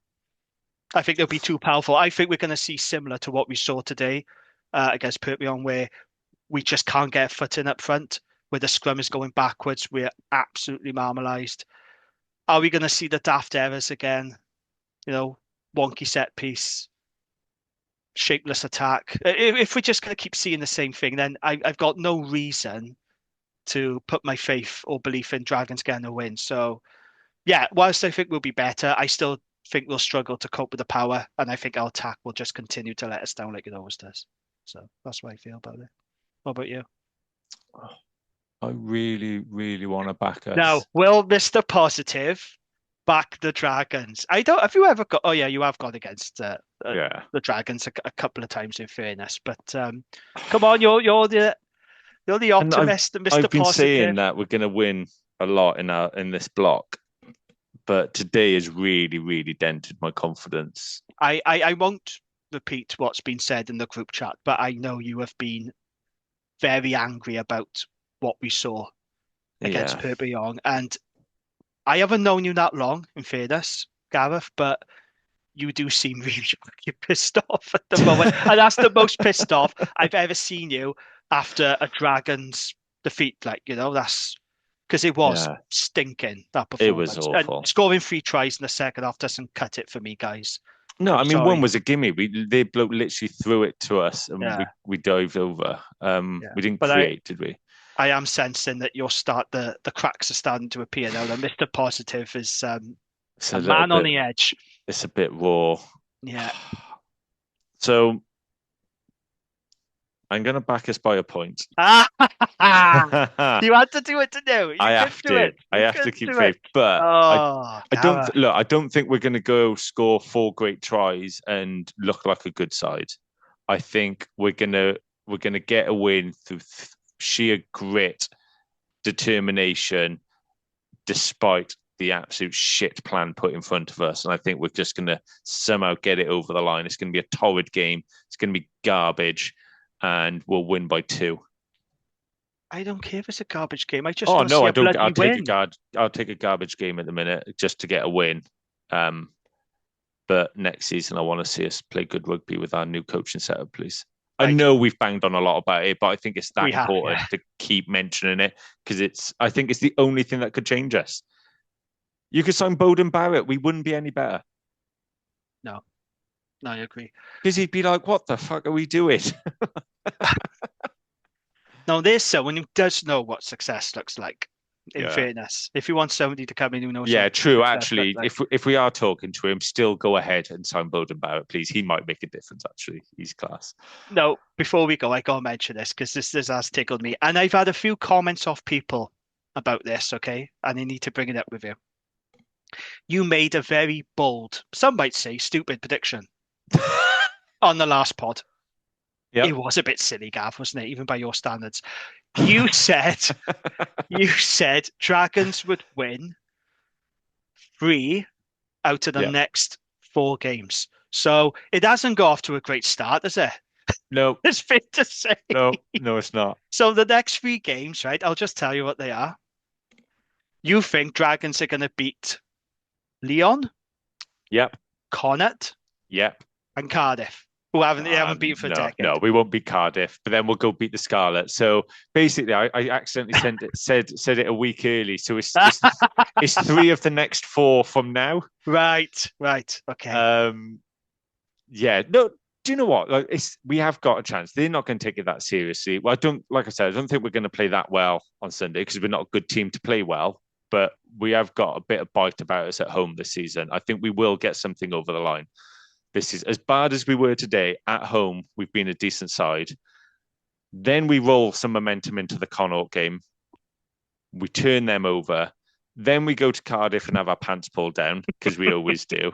Speaker 4: I think they'll be too powerful. I think we're going to see similar to what we saw today against Perpignan, where we just can't get a foot in up front. Where the scrum is going backwards, we're absolutely marmalised. Are we going to see the daft errors again? You know, wonky set piece, shapeless attack. If we're just going to keep seeing the same thing, then I've got no reason to put my faith or belief in Dragons getting a win. So, yeah, whilst I think we'll be better, I still think we'll struggle to cope with the power, and I think our attack will just continue to let us down like it always does. So that's what I feel about it. What about you?
Speaker 5: I really, really want to back us.
Speaker 4: Now, will Mr. Positive back the Dragons? I don't. Have you ever got? Oh yeah, you have gone against the Dragons a couple of times, in fairness. But come on, you're the optimist, Mr.
Speaker 5: I've been
Speaker 4: Positive.
Speaker 5: saying that we're going to win a lot in this block, but today has really, really dented my confidence.
Speaker 4: I won't repeat what's been said in the group chat, but I know you have been very angry about what we saw against Perpignan. And I haven't known you that long, in fairness, Gareth, but you do seem really pissed off at the moment. And that's the most pissed off I've ever seen you after a Dragons defeat. Like, you know, that's because it was stinking, that performance.
Speaker 5: It was awful.
Speaker 4: And scoring 3 tries in the second half doesn't cut it for me, guys.
Speaker 5: No, I mean, one was a gimme. They bloke literally threw it to us and we dived over. We didn't create, did we?
Speaker 4: I am sensing that the cracks are starting to appear now. That Mr. Positive is a man on the edge.
Speaker 5: It's a bit raw.
Speaker 4: Yeah.
Speaker 5: So I'm going to back us by a point.
Speaker 4: You had to do it to do.
Speaker 5: I have to keep faith, but I don't think we're going to go score 4 great tries and look like a good side. I think we're going to get a win through sheer grit, determination, despite the absolute shit plan put in front of us. And I think we're just going to somehow get it over the line. It's going to be a torrid game. It's going to be garbage, and we'll win by 2.
Speaker 4: I don't care if it's a garbage game. I just
Speaker 5: I don't. I'll take a garbage game at the minute just to get a win. But next season, I want to see us play good rugby with our new coaching setup, please. I know we've banged on a lot about it, but I think it's that important to keep mentioning it because I think it's the only thing that could change us. You could sign Bowden Barrett. We wouldn't be any better.
Speaker 4: No, I agree.
Speaker 5: Because he'd be like, what the fuck are we doing?
Speaker 4: Now, there's someone who does know what success looks like, in
Speaker 5: Yeah.
Speaker 4: fairness. If you want somebody to come in who knows
Speaker 5: Yeah,
Speaker 4: what
Speaker 5: true.
Speaker 4: success
Speaker 5: Actually,
Speaker 4: looks like.
Speaker 5: if we are talking to him, still go ahead and sign Bowden Barrett, please. He might make a difference, actually. He's class.
Speaker 4: No, before we go, I got to mention this because this has tickled me. And I've had a few comments off people about this, okay? And I need to bring it up with you. You made a very bold, some might say stupid prediction on the last pod.
Speaker 5: Yep.
Speaker 4: It was a bit silly, Gav, wasn't it? Even by your standards. You said Dragons would win 3 out of the next 4 games. So it hasn't got off to a great start, has it?
Speaker 5: No.
Speaker 4: It's fair to say.
Speaker 5: No, it's not.
Speaker 4: So the next 3 games, right? I'll just tell you what they are. You think Dragons are going to beat Lyon?
Speaker 5: Yep.
Speaker 4: Connacht?
Speaker 5: Yep.
Speaker 4: And Cardiff, who they haven't beaten for a decade.
Speaker 5: No, we won't beat Cardiff, but then we'll go beat the Scarlet. So basically, I accidentally said it a week early. So it's 3 of the next 4 from now.
Speaker 4: Right. Okay.
Speaker 5: Yeah. No. Do you know what? Like, we have got a chance. They're not going to take it that seriously. Well, I don't think we're going to play that well on Sunday because we're not a good team to play well. But we have got a bit of bite about us at home this season. I think we will get something over the line. This is as bad as we were today at home. We've been a decent side. Then we roll some momentum into the Connacht game. We turn them over. Then we go to Cardiff and have our pants pulled down because we always do.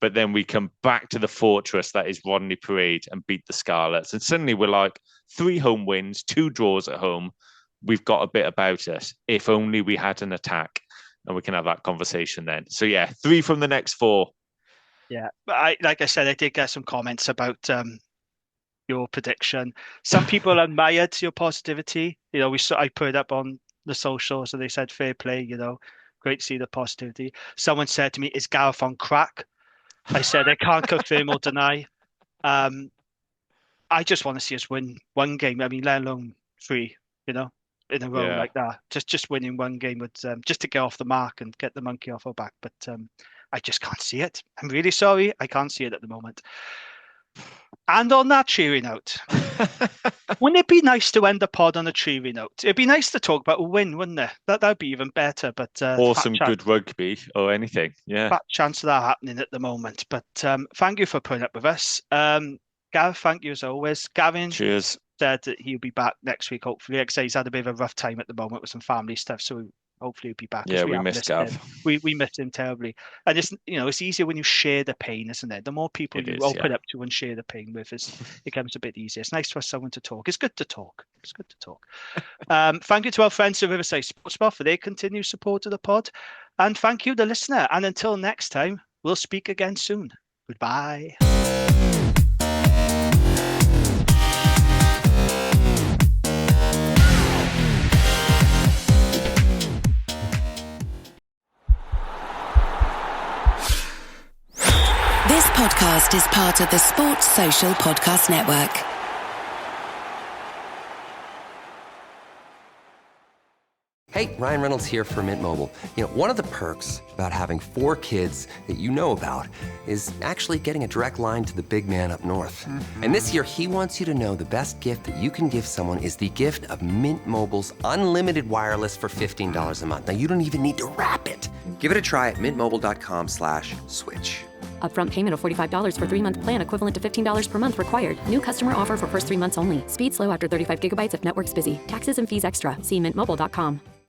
Speaker 5: But then we come back to the fortress that is Rodney Parade and beat the Scarlets. And suddenly we're like 3 home wins, 2 draws at home. We've got a bit about us. If only we had an attack, and we can have that conversation then. So yeah, 3 from the next 4.
Speaker 4: Yeah, but like I said, I did get some comments about your prediction. Some people admired your positivity. You know, I put it up on the socials, and they said fair play. You know, great to see the positivity. Someone said to me, "Is Gareth on crack?" I said I can't confirm or deny. I just want to see us win 1 game. I mean, let alone 3. You know, in a row like that. Just winning 1 game would just to get off the mark and get the monkey off our back. But I just can't see it. I'm really sorry. I can't see it at the moment. And on that cheery note, wouldn't it be nice to end the pod on a cheery note? It'd be nice to talk about a win, wouldn't it? That'd be even better. But
Speaker 5: or some good rugby or anything. Yeah.
Speaker 4: Fat chance of that happening at the moment. But thank you for putting up with us. Gareth, thank you as always. Gavin,
Speaker 5: cheers.
Speaker 4: Said that he'll be back next week, hopefully. Like I say, he's had a bit of a rough time at the moment with some family stuff, so hopefully he'll be back.
Speaker 5: Yeah, we missed Gav.
Speaker 4: We missed him terribly. And it's easier when you share the pain, isn't it? The more people you open up to and share the pain with, it becomes a bit easier. It's nice for someone to talk. It's good to talk. Thank you to our friends at Riverside Sports Bar for their continued support of the pod. And thank you, the listener. And until next time, we'll speak again soon. Goodbye.
Speaker 6: This podcast is part of the Sports Social Podcast Network.
Speaker 7: Hey, Ryan Reynolds here for Mint Mobile. You know, one of the perks about having 4 kids that you know about is actually getting a direct line to the big man up north. Mm-hmm. And this year, he wants you to know the best gift that you can give someone is the gift of Mint Mobile's unlimited wireless for $15 a month. Now, you don't even need to wrap it. Give it a try at mintmobile.com/switch.
Speaker 8: Upfront payment of $45 for 3-month plan equivalent to $15 per month required. New customer offer for first 3 months only. Speed slow after 35 gigabytes if network's busy. Taxes and fees extra. See mintmobile.com.